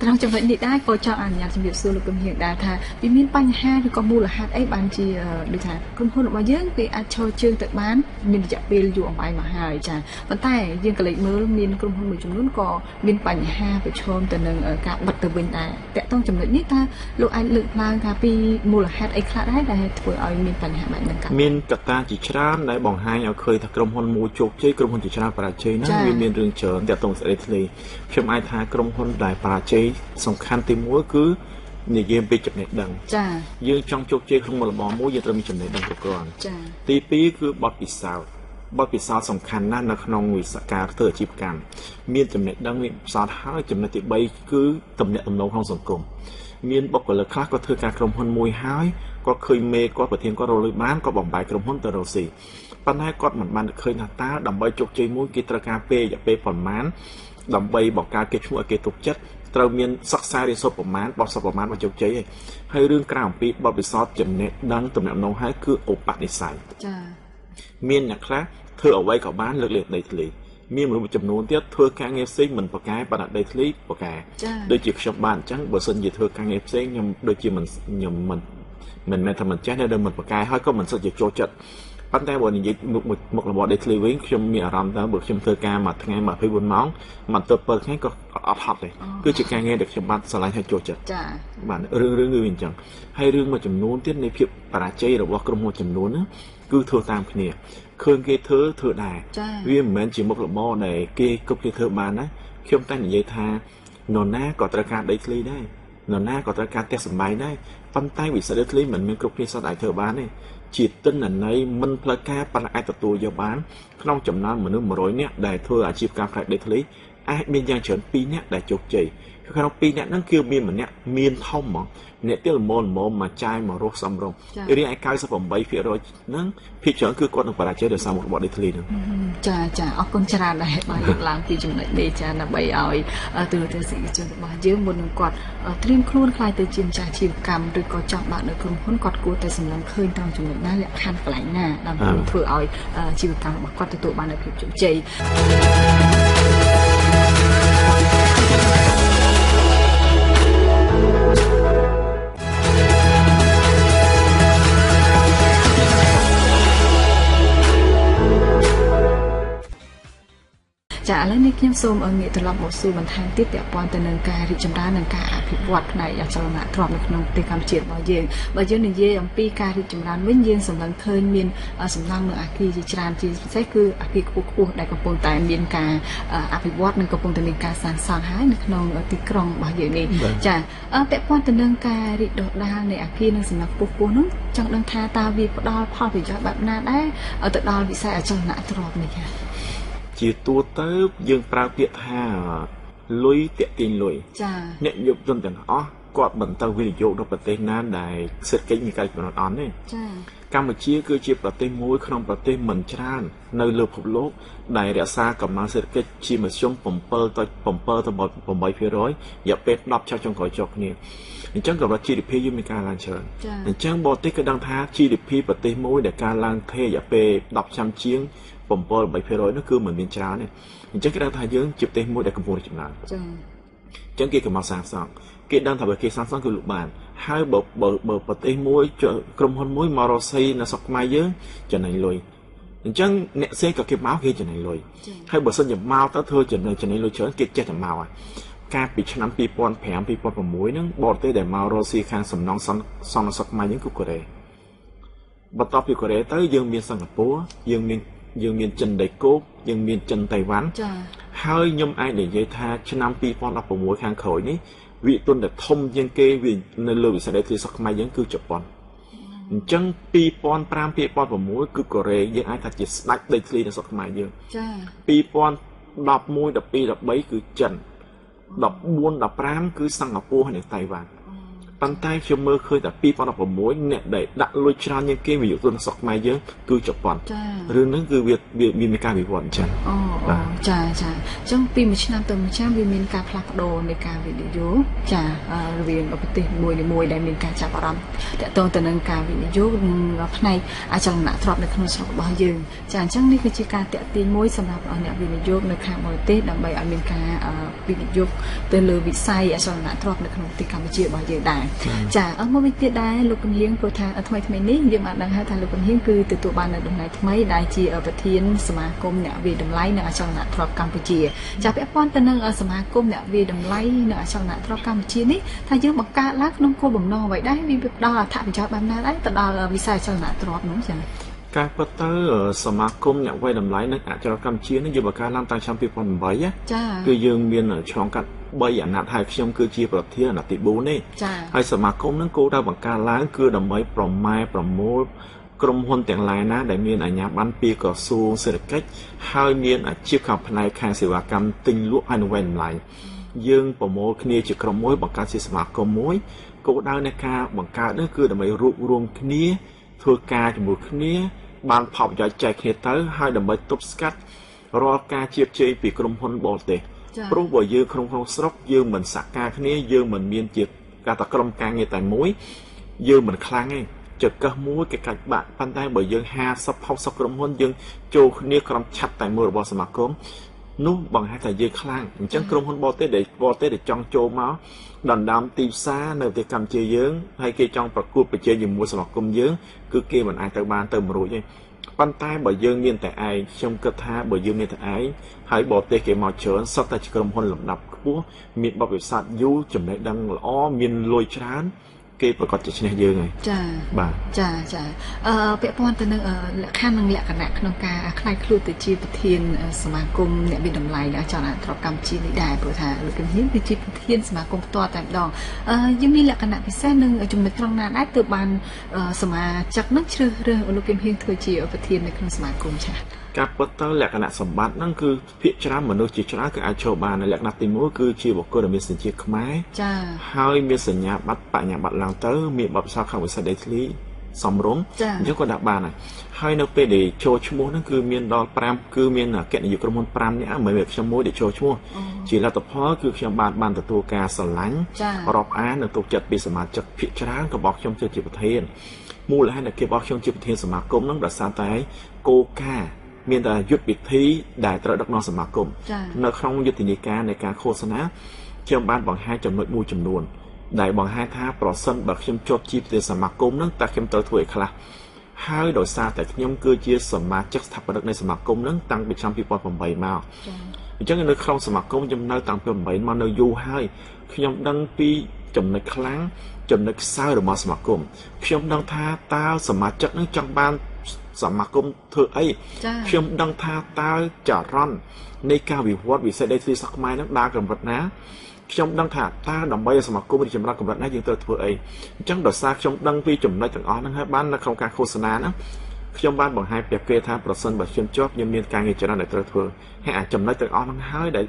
[SPEAKER 1] ត្រង់ចំណុចនេះដែរក៏ចង់អនុញ្ញាតជំរាបសួរលោកជំនាញដែរថាវាមានបញ្ហាឬក៏មូលហេតុអីបានជាដូចថាក្រុមហ៊ុនរបស់យើងវាអាចឈរជើងទៅបានមានរយៈពេលយូរអង្វែងមកហើយចាប៉ុន្តែយើងក៏លេចមើលមានក្រុមហ៊ុនមួយចំនួនក៏មានបញ្ហាប្រឈមទៅនឹងការបិទទៅវិញដែរតើតោះចំណុចនេះតើលោកអាចលើកឡើងថាពីមូលហេតុអីខ្លះដែរដែលធ្វើឲ្យមានបញ្ហាបែបហ្នឹងកើត
[SPEAKER 2] មានកត្តាជាច្រើនដែលបង្ហាញឲ្យឃើញថាក្រុមហ៊ុនមួយជោគជ័យក្រុមហ៊ុនជាច្រើនបរាជ័យហ្នឹងវាមានរឿងច្រើនតើតោះស្ដីធ្លីខ្ញុំអាចថាក្រុមហ៊ុនដែលបរាជ័យសំខាន់ទី1គឺនិយាយពីចំណេះដឹងយើងចង់ជោគជ័យក្នុងមុខរបរមួយយើងត្រូវមានចំណេះដឹងគ្រប់គ្រាន់ទី2គឺបទពិសោធន៍សំខាន់ណាស់នៅក្នុងវិស័យការធ្វើអាជីវកម្មមានចំណេះដឹងមានផ្សោតហើយចំណុចទី3គឺទំនាក់ទំនងក្នុងសង្គមមានបុគ្គលិកខ្លះក៏ធ្វើការក្រុមហ៊ុនមួយហើយគាត់ឃើញមេគាត់ប្រធានគាត់រលុយបានក៏បំបែកក្រុមហ៊ុនទៅរកស៊ីប៉ុន្តែគាត់មិនបានឃើញថាតើដើម្បីជោគជ័យមួយគេត្រូវការពេលរយៈពេលប៉ុន្មានដើម្បីបង្កើតគេឈ្មោះឲ្យគេទុកចិត្តត្រូវមានសិក្សារៀនសូត្រប្រមាណបទសពប្រមាណមកជោគជ័យហើយរឿងក្រៅអំពីបទពិសោធន៍ចំណេះដឹងទំនាក់ទំនងហើយគឺឧបនិស្ស័យមានអ្នកខ្លះធ្វើអ្វីក៏បានលើកលែងដីធ្លីមានមនុស្សចំនួនទៀតធ្វើការងារផ្សេងមិនប្រកែបណ្ដាដីធ្លីប្រកែដូចជាខ្ញុំបានអញ្ចឹងបើសិនជាធ្វើការងារផ្សេងខ្ញុំដូចជាខ្ញុំមិនមែនថាមិនចេះតែមិនប្រកែហើយក៏មិនសុទ្ធជាចូលចិត្តប៉ុន្តែបើនិយាយមុខរបរដីធ្លីវិញខ្ញុំមានអារម្មណ៍ថាបើខ្ញុំធ្វើការមួយថ្ងៃ24ម៉ោងមិនទៅ7ថ្ងៃក៏អត់ហត់ទេគឺជាការងារដែលខ្ញុំបានស្រឡាញ់ហើយចូលចិត្តបាទរឿងគឺវាអញ្ចឹងហើយរឿងមួយចំនួនទៀតនៃភាពបរាជ័យរបស់ក្រុមហ៊ុនចំនួនហ្នឹងគឺធ្វើតាមគ្នាឃើញគេធ្វើដែរវាមិនមែនជាមុខរបរដែលគេគ្រប់គេធ្វើបានណាខ្ញុំតែនិយាយថានរណាក៏ត្រូវការដីធ្លីដែរនរណាក៏ត្រូវការផ្ទះសម្បែងដែរប៉ុន្តែវិស័យដីធ្លីមិនមានគ្រប់គ្នាសុទ្ធអាចធ្វើបានទេជាទិន្នន័យមិនផ្លូវការប៉ុន្តែអាចទទួលយកបានក្នុងចំណោមមនុស្ស100នាក់ដែលធ្វើអាជីវកម្មផ្នែកដីធ្លីអាចមានយ៉ាងច្រើន2នាក់ដែលជោគជ័យ ក្នុងពីរអ្នកហ្នឹងគឺមានម្នាក់មានធំហ្មងអ្នកទៀតល្មមមកចាយមករស់សំរុំរីឯ 98% ហ្នឹងភាគច្រើនគឺគាត់នឹងបរាជ័យដោយសារមុខរបរដីធ្លីហ្នឹង
[SPEAKER 1] ចាអរគុណច្រើនដែរបានលើកឡើងពីចំណុចនេះចាដើម្បីឲ្យទូរទស្សនិកជនរបស់យើងមុននឹងគាត់ត្រៀមខ្លួនខ្លាយទៅជាម្ចាស់អាជីវកម្មឬក៏ចង់បើកនៅក្រុមហ៊ុនគាត់គួរតែសម្លឹងឃើញត្រង់ចំណុចណាលក្ខខណ្ឌកន្លែងណាដើម្បីធ្វើឲ្យអាជីវកម្មរបស់គាត់ទទួលបាននូវភាពជោគជ័យចាឥឡូវនេះខ្ញុំសូមងាកត្រឡប់មកសួរបន្ថែមទៀតពាក់ព័ន្ធទៅនឹងការរីកចម្រើននិងការអភិវឌ្ឍផ្នែកអចលនទ្រព្យនៅក្នុងប្រទេសកម្ពុជារបស់យើងបើយើងនិយាយអំពីការរីកចម្រើនវិញយើងសម្លឹងឃើញមានសំណង់នៅអគារជាច្រើនជាពិសេសគឺអគារខ្ពស់ៗដែលកំពុងតែមានការអភិវឌ្ឍនិងកំពុងតែមានការសាងសង់ហើយនៅក្នុងទីក្រុងរបស់យើងនេះចាពាក់ព័ន្ធទៅនឹងការរីកដុះដាលនៃអគារនិងសំណង់ខ្ពស់ៗនោះចង់ដឹងថាតើវាផ្ដល់ផលប្រយោជន៍បែបណាដែរទៅដល់វិស័យអចលនទ្រព្យនេះចា
[SPEAKER 2] ជាទូទៅយើងប្រើពាក្យថាលុយតាក់ទាញលុយអ្នកយុវជនទាំងអស់គាត់បន្តវិនិយោគដល់ប្រទេសណាដែលសេដ្ឋកិច្ចមានការចំណេញអន់ទេកម្ពុជាគឺជាប្រទេសមួយក្នុងប្រទេសមិនច្រើននៅលើពិភពលោកដែលរក្សាកំណើនសេដ្ឋកិច្ចជាមធ្យម7ទៅ 8% រយៈពេល10ឆ្នាំចុងក្រោយចុះគ្នាអញ្ចឹងកម្រិត GDP យើងមានការឡើងច្រើនអញ្ចឹងបរទេសក៏ដឹងថា GDP ប្រទេសមួយដែលការឡើងថេររយៈពេល10ឆ្នាំជាង7-8% នោះគឺមិនមានច្រើនទេអញ្ចឹងគេដឹងថាយើងជាប្រទេសមួយដែលកំពុងរីកចម្រើនអញ្ចឹងគេកំណត់សាងសង់គេដឹងថាបើគេសាងសង់គឺលក់បានហើយបើប្រទេសមួយក្រុមហ៊ុនមួយមករកស៊ីនៅស្រុកខ្មែរយើងចំណេញលុយអញ្ចឹងអ្នកផ្សេងក៏គេមកគេចំណេញលុយហើយបើសិនជាមកទៅធ្វើចំណេញលុយច្រើនគេចេះតែមកហើយកាលពីឆ្នាំ2005 2006ហ្នឹងបរទេសដែលមករកស៊ីខាងសំណង់សង់នៅស្រុកខ្មែរយើងគឺកូរ៉េបន្ទាប់ពីកូរ៉េទៅយើងមានសិង្ហបុរីយើងមានចិនដីគោកយើងមានចិនតៃវ៉ាន់ហើយខ្ញុំអាចនិយាយថាឆ្នាំ2016ខាងក្រោយនេះវិទុនដែលធំជាងគេនៅលើវិស័យដីធ្លីស្រុកខ្មែរយើងគឺជប៉ុនអញ្ចឹង2005 2016គឺកូរ៉េយើងអាចថាជាស្ដេចដីធ្លីនៅស្រុកខ្មែរយើង2011 12 13គឺចិន14 15គឺសិង្ហបុរីនិងតៃវ៉ាន់ប៉ុន្តែខ្ញុំមើលឃើញតែ2016អ្នកដែលដាក់លុយច្រើនជាងគេវិនិយោគនៅស្រុកខ្មែរយើងគឺជប៉ុនរឿងហ្នឹងគឺវាមានការវិវត្តអញ្ចឹង
[SPEAKER 1] ចាអញ្ចឹងពីមួយឆ្នាំទៅមួយឆ្នាំវាមានការផ្លាស់ប្ដូរនៃការវិនិយោគចារវាងប្រទេសមួយដែលមានការចាប់អារម្មណ៍ទាក់ទងទៅនឹងការវិនិយោគផ្នែកអចលនទ្រព្យនៅក្នុងស្រុករបស់យើងចាអញ្ចឹងនេះគឺជាការទាក់ទាញមួយសម្រាប់អ្នកវិនិយោគនៅខាងបរទេសដើម្បីឲ្យមានការវិនិយោគទៅលើវិស័យអចលនទ្រព្យនៅក្នុងប្រទេសកម្ពុជារបស់យើងដែរចាមកវិញទៀតដែរលោកកំហៀងព្រោះថាថ្មីនេះយើងបានដឹងហើយថាលោកកំហៀងគឺទទួលបាននៅតំណែងថ្មីដែលជាប្រធានសមាគមអ្នកវិតម្លៃនៅអចលនទ្រព្យកម្ពុជាចាពាក់ព័ន្ធទៅនឹងសមាគមអ្នកវិតម្លៃនៅអចលនទ្រព្យកម្ពុជានេះថាយើងបង្កើតឡើងក្នុងគោលបំណងអ្វីដែរវាផ្ដល់អត្ថប្រយោជន៍បែបណាដែរទៅដល់វិស័យអចលនទ្រព្យនោះចា
[SPEAKER 2] ការពិតទៅសមាគមអ្នកវិតម្លៃនៅអចលនកម្ពុជានេះយើងបង្កើតឡើងតាំងឆ្នាំ2008ចាគឺយើងមានឆ្លងកាត់3អាណត្តិហើយខ្ញុំគឺជាប្រធានអាណត្តិទី4នេះហើយសមាគមនឹងគោលដៅបង្កើតឡើងគឺដើម្បីប្រម៉ែប្រមូលក្រុមហ៊ុនទាំងឡាយណាដែលមានអាជ្ញាប័ណ្ណពីក្រសួងសេដ្ឋកិច្ចហើយមានអាជីពខាងផ្នែកខាងសេវាកម្មទិញលក់ហើយនឹងវិតម្លៃយើងប្រមូលគ្នាជាក្រុមមួយបង្កើតជាសមាគមមួយគោលដៅនៃការបង្កើតនេះគឺដើម្បីរួបរวมគ្នាធ្វើការជាមួយគ្នាបានផលប្រយោជន៍ចែកគ្នាទៅហើយដើម្បីទប់ស្កាត់រាល់ការជៀបជ័យពីក្រុមហ៊ុនបរទេសព្រោះបើយើងក្នុងស្រុកយើងមិនសហការគ្នាយើងមិនមានជាការតែក្រុមការងារតែមួយយើងមិនខ្លាំងទេចកឹះមួយគេកាច់បាក់ប៉ុន្តែបើយើង50-60ក្រុមហ៊ុនយើងចូលគ្នាក្រុមឆាត់តែមួយរបស់សមាគមនោះបង្ហាញថាយើងខ្លាំងអញ្ចឹងក្រុមហ៊ុនបរទេសដែលចង់ចូលមកដណ្ដើមទីផ្សារនៅប្រទេសកម្ពុជាយើងហើយគេចង់ប្រកួតប្រជែងជាមួយសមាគមយើងគឺគេមិនអាចទៅបានទៅមិនរួចទេប៉ុន្តែបើយើងមានតែឯងខ្ញុំគិតថាបើយើងមានតែឯងហើយបរទេសគេមកច្រើនសុទ្ធតែជាក្រុមហ៊ុនលំដាប់ខ្ពស់មានបទពិសោធន៍យូរចំណេះដឹងល្អមានលុយច្រើនគេប្រកាសជាឈ្នះយើងហើយ
[SPEAKER 1] ចា
[SPEAKER 2] បាទ
[SPEAKER 1] ចាពាក់ព័ន្ធទៅនឹងលក្ខខណ្ឌនិងលក្ខណៈក្នុងការខ្លាយខ្លួនទៅជាប្រធានសមាគមអ្នកវិតម្លៃនៅអចលនទ្រព្យកម្ពុជានេះដែរព្រោះថាលោកជំនាញគឺជាប្រធានសមាគមផ្ទាល់តែម្ដងយើងមានលក្ខណៈពិសេសនិងចំណុចត្រង់ណាដែរទើបបានសមាជិកនឹងជ្រើសរើសលោកជំនាញធ្វើជាប្រធាននៅក្នុងសមាគមចា
[SPEAKER 2] ការពិតទៅលក្ខណៈសម្បត្តិហ្នឹងគឺភាគច្រើនមនុស្សជាច្រើនគឺអាចចូលបាននៅលក្ខណៈទី1គឺជាបុគ្គលដែលមានសញ្ជាតិខ្មែរ
[SPEAKER 1] ចា៎
[SPEAKER 2] ហើយមានសញ្ញាបត្របញ្ញាបត្រឡើងទៅមានបទពិសោធន៍ខាងវិស័យដីធ្លីសំរុំអញ្ចឹងក៏ដាក់បានហើយនៅពេលដែលចូលឈ្មោះហ្នឹងគឺមានដល់5គឺមានអគ្គនាយកក្រុមហ៊ុន5នាក់មិនមែនខ្ញុំមួយដែលចូលឈ្មោះជាលទ្ធផលគឺខ្ញុំបានទទួលការស្រឡាញ់រាប់អាននិងទុកចិត្តពីសមាជិកភាគច្រើនរបស់ខ្ញុំជាប្រធានមូលហេតុដែលគេបោះខ្ញុំជាប្រធានសមាគមហ្នឹងដោយសារតែគោលការណ៍មានតែយុទ្ធវិធីដែលត្រូវដឹកនាំសមាគមនៅក្នុងយុទ្ធនាការនៃការឃោសនាខ្ញុំបានបង្ហាញចំណុចមួយចំនួនដែលបង្ហាញថាប្រសិនបើខ្ញុំជាប់ជាប្រធានសមាគមហ្នឹងតើខ្ញុំត្រូវធ្វើឲ្យខ្លះហើយដោយសារតែខ្ញុំគឺជាសមាជិកស្ថាបនិកនៃសមាគមហ្នឹងតាំងពីឆ្នាំ2008មកអញ្ចឹងនៅក្នុងសមាគមខ្ញុំនៅតាំងពី2008មកនៅយូរហើយខ្ញុំដឹងពីចំណុចខ្លាំងចំណុចខ្សោយរបស់សមាគមខ្ញុំដឹងថាតើសមាជិកហ្នឹងចង់បានសមាគមធ្វើអីខ្ញុំដឹងថាតើចរន្តនៃការវិវត្តវិស័យដីធ្លីស្រុកខ្មែរហ្នឹងដើរកម្រិតណាខ្ញុំដឹងថាតើដើម្បីឲ្យសមាគមរីកចម្រើនកម្រិតណាយើងត្រូវធ្វើអីអញ្ចឹងដោយសារខ្ញុំដឹងពីចំណុចទាំងអស់ហ្នឹងហើយបាននៅក្នុងការឃោសនាហ្នឹងខ្ញុំបានបង្ហាញប្រាប់គេថាប្រសិនបើខ្ញុំជាប់ខ្ញុំមានការងារច្រើនដែលត្រូវធ្វើហើយអាចចំណុចទាំងអស់ហ្នឹងហើយដែល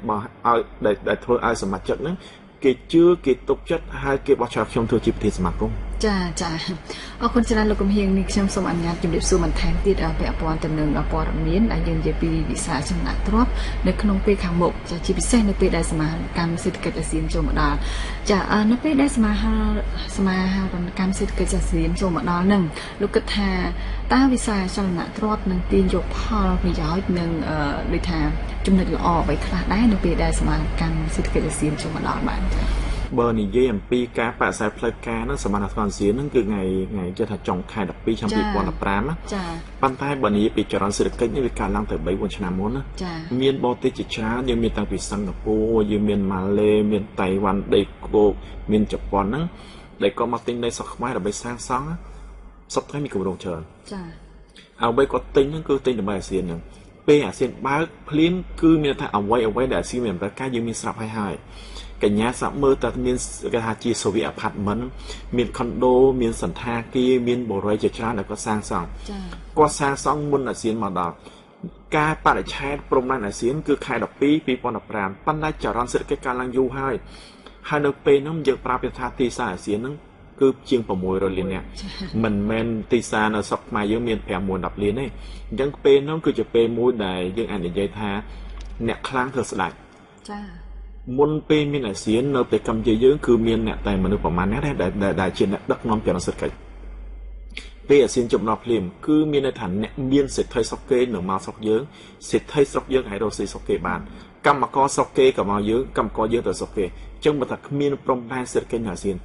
[SPEAKER 2] ធ្វើឲ្យសមាជិកហ្នឹងគេជឿគេទុកចិត្តហើយគេបោះឆ្នោតខ្ញុំធ្វើជាប្រធានសមាគម
[SPEAKER 1] ចាចាអរគុណច្រើនលោកកំហៀងនេះខ្ញុំសូមអនុញ្ញាតជម្រាបសួរបន្ថែមទៀតពាក់ព័ន្ធទៅនឹងព័ត៌មានដែលយើងនិយាយពីវិស័យចំណាក់ទ្រព្យនៅក្នុងពេលខាងមុខចាជាពិសេសនៅពេលដែលសមាគមសេដ្ឋកិច្ចអាស៊ានចូលមកដល់ចានៅពេលដែលសមាគមសេដ្ឋកិច្ចអាស៊ានចូលមកដល់នឹងលោកគិតថាតើវិស័យចំណាក់ទ្រព្យនឹងទាញយកផលប្រយោជន៍នឹងដូចថាចំណុចល្អអ្វីខ្លះដែរនៅពេលដែលសមាគមសេដ្ឋកិច្ចអាស៊ានចូលមកដល់បានចា
[SPEAKER 2] បើនិយាយអំពីការបដិសេធផ្លូវការហ្នឹងសមាគមអាស៊ានហ្នឹងគឺថ្ងៃជិតថាចុងខែ12ឆ្នាំ2015ណា
[SPEAKER 1] ចា
[SPEAKER 2] ប៉ុន្តែបើនិយាយពីចរន្តសេដ្ឋកិច្ចនេះវាកើតឡើងទៅ3-4ឆ្នាំមុនណាមានបរទេសជាច្រើនយើងមានតាំងពីសិង្ហបុរីយើងមានម៉ាឡេមានតៃវ៉ាន់ដេកូមានជប៉ុនហ្នឹងដែលក៏មកទិញដីស្រុកខ្មែរដើម្បីសាងសង់សពថ្ងៃមានគម្រោងច្រើន
[SPEAKER 1] ចា
[SPEAKER 2] អ្វីគាត់ទិញហ្នឹងគឺទិញដើម្បីអាស៊ានហ្នឹងពេលអាស៊ានបើកភ្លាមគឺមានថាអ្វីដែលអាស៊ានមានប្រការយើងមានស្រាប់ហើយកញ្ញាសាប់មើលតែមានគេថាជាសូវីអាផាតមិនមានខុនដូមានសន្តាគារមានបរិយាជាច្រើនដែលគាត់សាងសង់គាត់សាងសង់មុនអាស៊ានមកដល់ការបរិច្ឆេទព្រំដែនអាស៊ានគឺខែ12 2015ប៉ុន្តែចរន្តសេដ្ឋកិច្ចកាលឡើងយូរហើយនៅពេលនោះយើងប្រាប់ថាទីផ្សារអាស៊ានហ្នឹងគឺជាង600លាននាក់មិនមែនទីផ្សារនៅស្រុកខ្មែរយើងមាន5-10លានទេអញ្ចឹងពេលនោះគឺជាពេលមួយដែលយើងអាចនិយាយថាអ្នកខ្លាំងធ្វើស្ដេច
[SPEAKER 1] ចា
[SPEAKER 2] មុនពេលមានអាស៊ាននៅពេលកម្ពុជាយើងគឺមានអ្នកតែមនុស្សប្រមាណអ្នកដែលជាអ្នកដឹកនាំចរន្តសេដ្ឋកិច្ចពេលអាស៊ានជប់ដល់ភ្លាមគឺមានន័យថាអ្នកមានសេដ្ឋីស្រុកគេនៅមកស្រុកយើងសេដ្ឋីស្រុកយើងអាចរកស៊ីស្រុកគេបានកម្មករស្រុកគេក៏មកយើងកម្មករយើងទៅស្រុកគេអញ្ចឹងបើថាគ្មានព្រំដែនសេដ្ឋកិច្ចនៅអាស៊ាន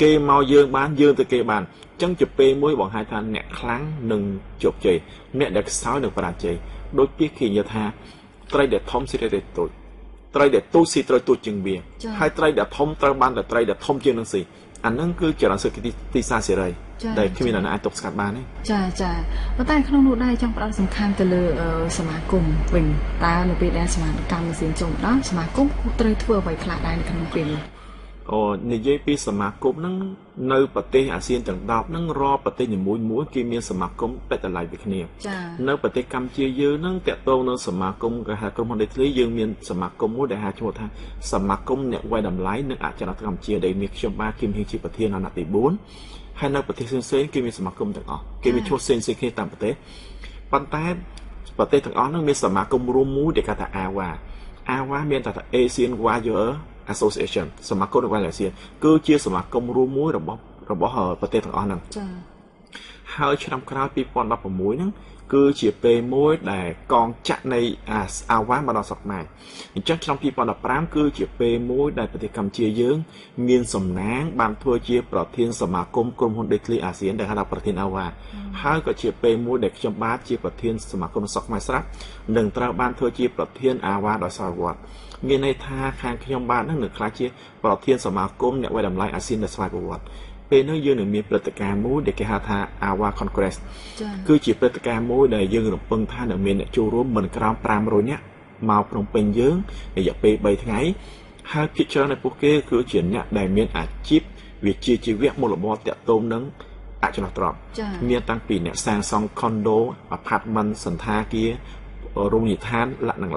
[SPEAKER 2] គេមកយើងបានយើងទៅគេបានអញ្ចឹងជាពេលមួយបង្ហាញថាអ្នកខ្លាំងនឹងជោគជ័យអ្នកដែលខ្សោយនឹងបរាជ័យដូចពីគេនិយាយថាត្រីដែលធំស៊ីត្រីដែលតូចត្រីដែលទូចស៊ីត្រីទូចជាងវាហើយត្រីដែលធំត្រូវបានតែត្រីដែលធំជាងនឹងស៊ីអាហ្នឹងគឺចរន្តសេដ្ឋកិច្ចទីផ្សារសេរីដែលគ្មានអ្នកណាអាចទប់ស្កាត់បានទេ
[SPEAKER 1] ចាប៉ុន្តែក្នុងនោះដែរចង់ផ្ដោតសំខាន់ទៅលើសមាគមវិញតើនៅពេលដែលសមាគមអាស៊ានចូលដល់សមាគមត្រូវធ្វើអ្វីខ្លះដែរនៅក្នុងពេលនេះ
[SPEAKER 2] និយាយពីសមាគមហ្នឹងនៅប្រទេសអាស៊ានទាំង10ហ្នឹងរាល់ប្រទេសនីមួយៗគេមានសមាគមតែតម្លៃពីគ្នានៅប្រទេសកម្ពុជាយើងហ្នឹងតកតងនៅសមាគមគេហៅក្រុមហ៊ុនដីធ្លីយើងមានសមាគមមួយដែលហៅឈ្មោះថាសមាគមអ្នកវាយតម្លៃនិងអចលនកម្ពុជាដែលមានខ្ញុំបាទគឹមហៀងជាប្រធានអាណត្តិទី4ហើយនៅប្រទេសផ្សេងៗគេមានសមាគមទាំងអស់គេមានឈ្មោះផ្សេងៗគ្នាតាមប្រទេសប៉ុន្តែប្រទេសទាំងអស់ហ្នឹងមានសមាគមរួមមួយដែលគេថាAWAមានតែថា Asian Warrior Association សមាគមនៃអាស៊ានគឺជាសមាគមរួមមួយរបស់ប្រទេសទាំងអស់ហ្នឹង
[SPEAKER 1] ចា៎
[SPEAKER 2] ហើយឆ្នាំក្រោយ2016ហ្នឹងគឺជាពេលមួយដែលកងចាក់នៃអាវ៉ាមកដល់ស្រុកខ្មែរអញ្ចឹងឆ្នាំ2015គឺជាពេលមួយដែលប្រទេសកម្ពុជាយើងមានសំណាងបានធ្វើជាប្រធានសមាគមក្រុមហ៊ុនដីធ្លីអាស៊ានដែលហៅថាប្រធានអាវ៉ាហើយក៏ជាពេលមួយដែលខ្ញុំបាទជាប្រធានសមាគមស្រុកខ្មែរស្រាប់និងត្រូវបានធ្វើជាប្រធានអាវ៉ាដោយសារវត្តមានន័យថាខាងខ្ញុំបាទនឹងខ្លះជាប្រធានសមាគមអ្នកវាយតម្លៃអាស៊ានដែលស្វ័យប្រវត្តិពេលនោះយើងនឹងមានព្រឹត្តិការណ៍មួយដែលគេហៅថា AWA Congress គឺជាព្រឹត្តិការណ៍មួយដែលយើងរំពឹងថានឹងមានអ្នកចូលរួមមិនក្រោម500នាក់មកភ្នំពេញយើងរយៈពេល3ថ្ងៃហើយភាគច្រើននៃពួកគេគឺជាអ្នកដែលមានអាជីពវិជ្ជាជីវៈមូលបត្រតាក់ទងនឹងអចលនទ្រព្យមានតាំងពីអ្នកសាងសង់ condo apartment សន្តាគារ រមណីយដ្ឋានលក្ខណៈ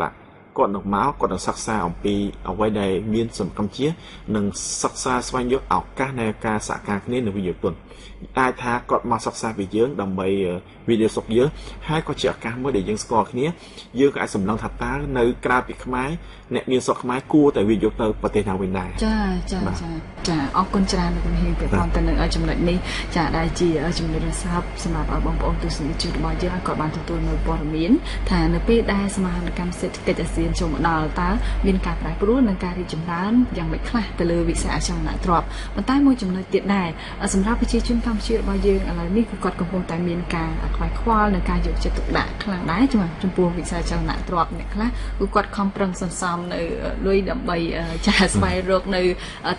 [SPEAKER 2] គាត់នឹងមកគាត់នឹងសិក្សាអំពីអ្វីដែលមានសំខាន់ជានឹងសិក្សាស្វែងយល់ឱកាសនៃការសហការគ្នានៅវិទ្យាពន្ធអាចថាគាត់មកសិក្សាពីយើងដើម្បីវិទ្យាសុខយើងហើយក៏ជាឱកាសមួយដែលយើងស្គាល់គ្នាយើងក៏អាចសម្លឹងថាតើនៅក្រៅពីខ្មែរអ្នកមានសុខខ្មែរគួរតែវិនិយោគទៅប្រទេសណាវិញដែរ
[SPEAKER 1] ចាអរគុណច្រើនលោកជំហានពាក់ព័ន្ធទៅនឹងចំណុចនេះចាដែលជាចំណុចរស័ព្ទសម្រាប់បងប្អូនទស្សនិកជនរបស់យើងឲ្យគាត់បានទទួលនៅព័ត៌មានថានៅពេលដែលសមាគមកម្មសេដ្ឋកិច្ចអាស៊ានចូលមកដល់តើមានការប្រែប្រួលនិងការរីកចម្រើនយ៉ាងម៉េចខ្លះទៅលើវិស័យអចលនទ្រព្យប៉ុន្តែមួយចំណុចទៀតដែរសម្រាប់ប្រជាជនកម្ពុជារបស់យើងឥឡូវនេះគឺគាត់កំពុងតែមានការខ្វាយខ្វល់និងការយកចិត្តទុកដាក់ខ្លាំងដែរចំពោះវិស័យអចលនទ្រព្យអ្នកខ្លះគឺគាត់ខំប្រឹងសន្សំនៅលុយដើម្បីចាស្វែងរកនៅ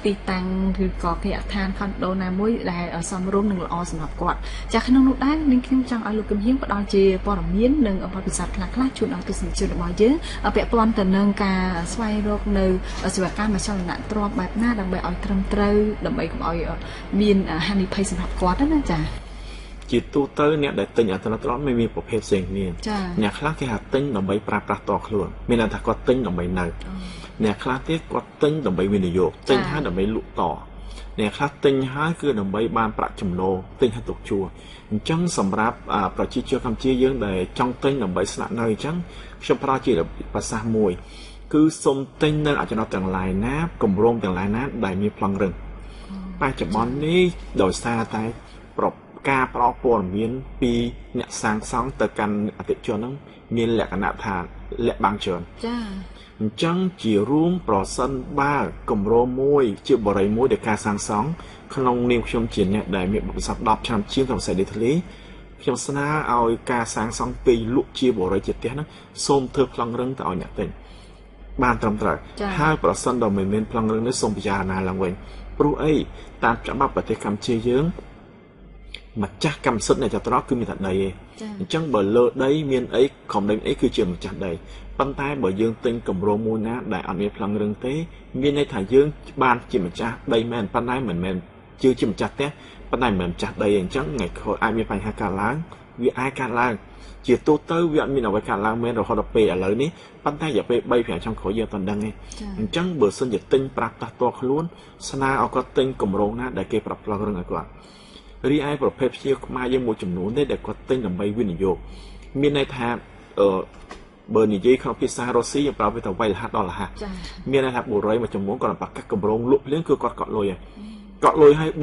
[SPEAKER 1] ទីតាំងឬក៏គេអឋានខុនដូណាមួយដែលសមរម្យនិងល្អសម្រាប់គាត់ចាក្នុងនោះដែរនាងខ្ញុំចង់ឲ្យលោកគឹមហៀងផ្ដល់ជាព័ត៌មាននិងបទពិសោធន៍ខ្លះជូនដល់ទស្សនិកជនរបស់យើងពាក់ព័ន្ធទៅនឹងការស្វែងរកនៅសេវាកម្មអចលនទ្រព្យបែបណាដើម្បីឲ្យត្រឹមត្រូវដើម្បីកុំឲ្យមានហានិភ័យសម្រាប់គាត់ណាចា
[SPEAKER 2] ជាទូទៅអ្នកដែលទិញអចលនទ្រព្យមានប្រភេទផ្សេងគ្នាអ្នកខ្លះគេហៅទិញដើម្បីប្រើប្រាស់តខ្លួនមានន័យថាគាត់ទិញដើម្បីនៅអ្នកខ្លះទៀតគាត់ទិញដើម្បីវិនិយោគទិញហើយដើម្បីលក់តអ្នកខ្លះទិញហើយគឺដើម្បីបានប្រាក់ចំណូលទិញឲ្យទុកជួលអញ្ចឹងសម្រាប់ប្រជាជនកម្ពុជាយើងដែលចង់ទិញដើម្បីស្នាក់នៅអញ្ចឹងខ្ញុំប្រើជាភាសាមួយគឺសុំទិញនៅអចលនទាំងឡាយណាគម្រោងទាំងឡាយណាដែលមានប្លង់រឹងបច្ចុប្បន្ននេះដោយសារតែការផ្ដល់ព័ត៌មានពីអ្នកសាងសង់ទៅកាន់អតិថិជនហ្នឹងមានលក្ខណៈថាលាក់បាំងច្រើន
[SPEAKER 1] ចា
[SPEAKER 2] អញ្ចឹងជារួមប្រសិនបើគម្រោងមួយជាបរិយាមួយដែលការសាងសង់ក្នុងនាមខ្ញុំជាអ្នកដែលមានបទពិសោធន៍10ឆ្នាំជាងក្នុងវិស័យដីធ្លីខ្ញុំស្នើឲ្យការសាងសង់ពេលលក់ជាបរិយាជាផ្ទះហ្នឹងសូមធ្វើប្លង់រឹងទៅឲ្យអ្នកទិញបានត្រឹមត្រូវហើយប្រសិនបើមិនមានប្លង់រឹងនេះសូមពិចារណាឡើងវិញព្រោះអីតាមច្បាប់ប្រទេសកម្ពុជាយើងម្ចាស់កម្មសិទ្ធិនៃចត្រគឺមានតែដីឯងអញ្ចឹងបើលើដីមានអីក្រុមដីអីគឺជាម្ចាស់ដីប៉ុន្តែបើយើងទិញគម្រោងមួយណាដែលអត់មានប្លង់រឹងទេមានន័យថាយើងបានជាម្ចាស់ដីមែនប៉ុន្តែមិនមែនជាម្ចាស់ផ្ទះប៉ុន្តែមិនមែនម្ចាស់ដីអញ្ចឹងថ្ងៃក្រោយអាចមានបញ្ហាកើតឡើងវាអាចកើតឡើងជាទូទៅវាអត់មានអ្វីកើតឡើងមែនរហូតដល់ពេលឥឡូវនេះប៉ុន្តែរយៈពេល3-5ឆ្នាំក្រោយយើងអត់ដឹងទេអញ្ចឹងបើសិនជាទិញប្រាប់តាស់តខ្លួនស្នើឲ្យគាត់ទិញគម្រោងណាដែលគេប្រាប់ប្លង់រឹងឲ្យគាត់រីឯប្រភេទភ្ញៀវខ្មែរយើងមួយចំនួនទេដែលគាត់ទិញដើម្បីវិនិយោគមានន័យថាបើនិយាយក្នុងភាសារុស្ស៊ីយើងប្រើវាថាវៃលហាត់ដល់លហាមានន័យថាបុរីមួយចំនួនគាត់ប្រកាសគម្រោងលក់ភ្លាមគឺគាត់កត់លុយឲ្យ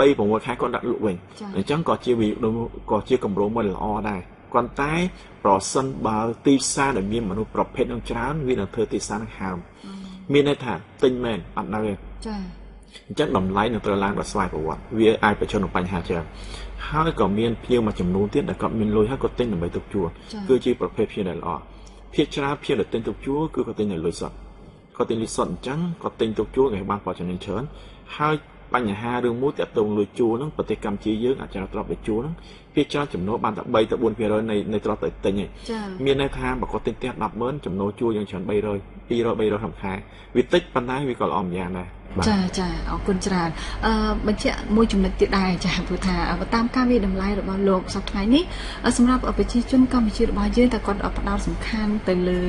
[SPEAKER 2] 3-6ខែគាត់ដាក់លក់វិញអញ្ចឹងក៏ជាគម្រោងមួយល្អដែរគាត់តែប្រសិនបើទីផ្សារដែលមានមនុស្សប្រភេទនឹងច្រើនវានឹងធ្វើទីផ្សារនឹងហើមមានន័យថាទិញមែនអត់នៅទេចាអញ្ចឹងតម្លៃនឹងត្រូវឡើងដល់ស្វ័យប្រវត្តិវាអាចប្រឈមនឹងបញ្ហាច្រើនហើយក៏មានភ្ញៀវមួយចំនួនទៀតដែលគាត់មានលុយហើយគាត់ទិញដើម្បីទុកជួលគឺជាប្រភេទភ្ញៀវដែលល្អភាគច្រើនភ្ញៀវដែលទិញទុកជួលគឺគាត់ទិញនៅលុយសុទ្ធគាត់ទិញលុយសុទ្ធអញ្ចឹងគាត់ទិញទុកជួលគេបានផលចំណេញច្រើនហើយបញ្ហារឿងមួយទាក់ទងលុយជួលហ្នឹងប្រទេសកម្ពុជាយើងអាចត្រូវទ្រព្យលុយជួលហ្នឹងភាគច្រើនចំណូលបានតែ3-4% នៃទ្រព្យទៅទិញឯងមានន័យថាបើគាត់ទិញផ្ទះ 100000 ចំណូលជួលយ៉ាងច្រើន300 200-300ក្នុងខែវាតិចប៉ុន្តែវាក៏ល្អម្យ៉ាងដែរ
[SPEAKER 1] ចាអរគុណច្រើនបញ្ជាក់មួយចំណុចទៀតដែរចាព្រោះថាតាមការវិតម្លៃរបស់លោកសប្តាហ៍នេះសម្រាប់ប្រជាជនកម្ពុជារបស់យើងតែគាត់ផ្ដោតសំខាន់ទៅលើ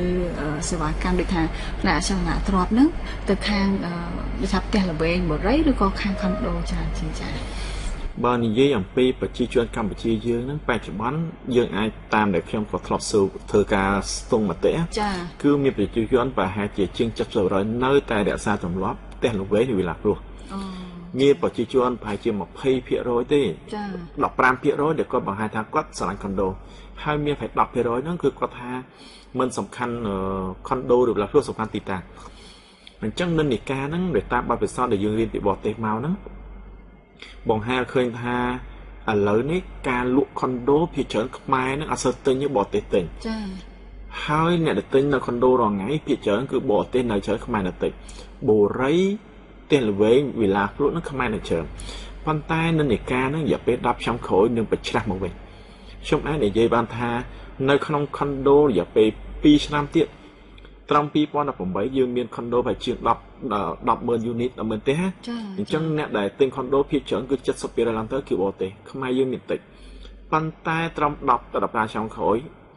[SPEAKER 1] សេវាកម្មដូចថាផ្នែកអចលនទ្រព្យហ្នឹងទៅខាងដូចថាផ្ទះល្វែងបរិយឬក៏ខាងខុនដូចា
[SPEAKER 2] បើនិយាយអំពីប្រជាជនកម្ពុជាយើងហ្នឹងបច្ចុប្បន្នយើងអាចតាមដែលខ្ញុំក៏ធ្លាប់ធ្វើការស្ទង់មតិគឺមានប្រជាជនប្រហែលជាជាង 70% នៅតែរក្សាទម្លាប់ផ្ទះល្វែងវិឡាព្រោះមានប្រជាជនប្រហែលជា 20% ទេ15% ដែលគាត់បង្ហាញថាគាត់ស្រឡាញ់ខុនដូហើយមានប្រហែល 10% ហ្នឹងគឺគាត់ថាមិនសំខាន់ខុនដូឬវិឡាព្រោះសំខាន់ទីតាំងអញ្ចឹងនិន្នាការហ្នឹងដោយតាមបទពិសោធន៍ដែលយើងរៀនពីបរទេសមកហ្នឹងបង្ហាញឃើញថាឥឡូវនេះការលក់ខុនដូភាគច្រើនខ្មែរនឹងអត់សូវទិញទេបរទេសទិញចា៎ហើយអ្នកដែលទិញនៅខុនដូរាល់ថ្ងៃភាគច្រើនគឺបរទេសនៅច្រើនខ្មែរនៅតិចបុរីផ្ទះល្វែងវិឡាព្រោះនឹងខ្មែរនៅច្រើនប៉ុន្តែនិន្នាការនឹងរយៈពេល10ឆ្នាំក្រោយនឹងប្រឆ្លាស់មកវិញខ្ញុំអាចនិយាយបានថានៅក្នុងខុនដូរយៈពេល2ឆ្នាំទៀតត្រឹម2018យើងមានខុនដូប្រហែលជា100000 unit 100000ផ្ទះអញ្ចឹងអ្នកដែលទិញខុនដូភាគច្រើនគឺ70% ឡើងទៅគឺបរទេសខ្មែរយើងមានតិចប៉ុន្តែត្រឹម10 ទៅ15ឆ្នាំក្រោយ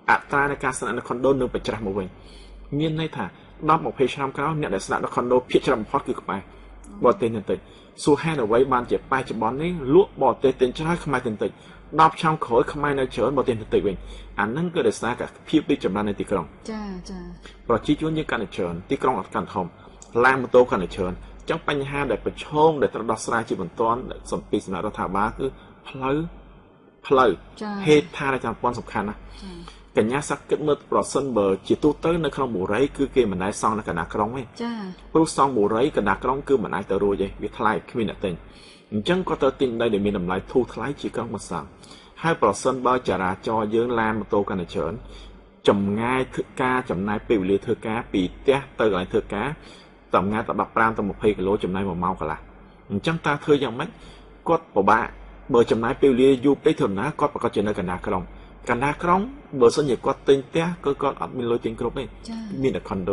[SPEAKER 2] อัตราในการสนับสนุนคอนโดนึงไปจรามาวิ่งเงี้ยในท่าดอกเพชรนำเขาเนี่ยได้สนับสนุนคอนโดพิจารณาพอดคือไปบอเตนติสู้ให้เอาไว้บานเจ็บไปจะบอลนี้ลุบอเตนจะให้ขมายตินติดอกช่างขอยขมายในเชิญบอเตนติวิ่งอันนั้นก็ได้สนับกับพิบดิจำนวนในตีกรองประชิดยุ่งยิ่งการเชิญตีกรองอัดการทอมแรงมาโตการเชิญจังปัญหาได้ประชงได้ตระดับสลายจีบนต้นสมปีสนารัฐบาลคือพลอยเหตุท่าในการป้อนสำคัญนะกันยาสักเกิดเมื่อปลอดสันเบอร์จิตตุเตอร์ในคลองบุไรคือเกมมันได้ซองในกระดาษกรองไหมปลุกซองบุไรกระดาษกรองคือมันได้เตอร์โรยวิทลายขึ้นในเต็งจังก็เตอร์ติงได้เดี๋ยวมีน้ำลายทูทลายจีกรองมาสั่งให้ปลอดสันเบอร์จาราจอเยื้องแลนมาโตกันในเฉินจำง่ายเถื่อกาจำนายปิวเรือเถื่อกาปีเตะเตอร์อะไรเถื่อกาจำง่ายตับปรามตับหมกเพกโลจำนายหมกเมากันละจังตาเธอยังไม่กดปะบะเบอร์จำนายปิวเรือยูได้ถึงนะก็ประกอบเจนในกระดาษกรองการด่ากร้องเบอร์ส่วนใหญ่ก็ตึงเตะก็อัดมีโลจิงกรุ๊ปนี่มีแต่คอนโด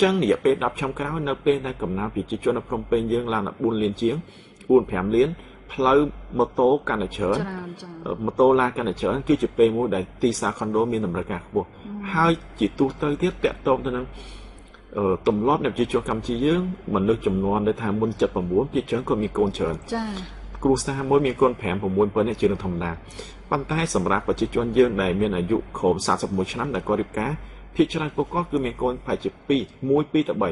[SPEAKER 2] จังเนี่ยไปดับช่องกล้าวนับเป็นได้กับน้ำปีจิจวนพรมเป็นยังลานบุญเลียนเชียงบุญแผมเลี้ยนพลายมโตการเฉินมโตลาการเฉินที่จะเป็นมูได้ตีซาคอนโดมีน้ำราคาบวกให้จิตตู้เตยเทียบแตะตรงเท่านั้นตุ่มรอบเนี่ยจิจวนคำชี้ยืงมันเลือกจำนวนในทางบุญจัดประมวลจิเฉินก็มีโกนเฉินครูซาโมมีโกนแผมประมวลเพื่อเนี่ยจึงธรรมดาปัญหาสำหรับประชาชนเยอะในเมียนอายุโขม30 ชั้นแต่ก็ริบก้าพิจารณาก็คือมีคนภาย10 ปีมวยปีต่อไป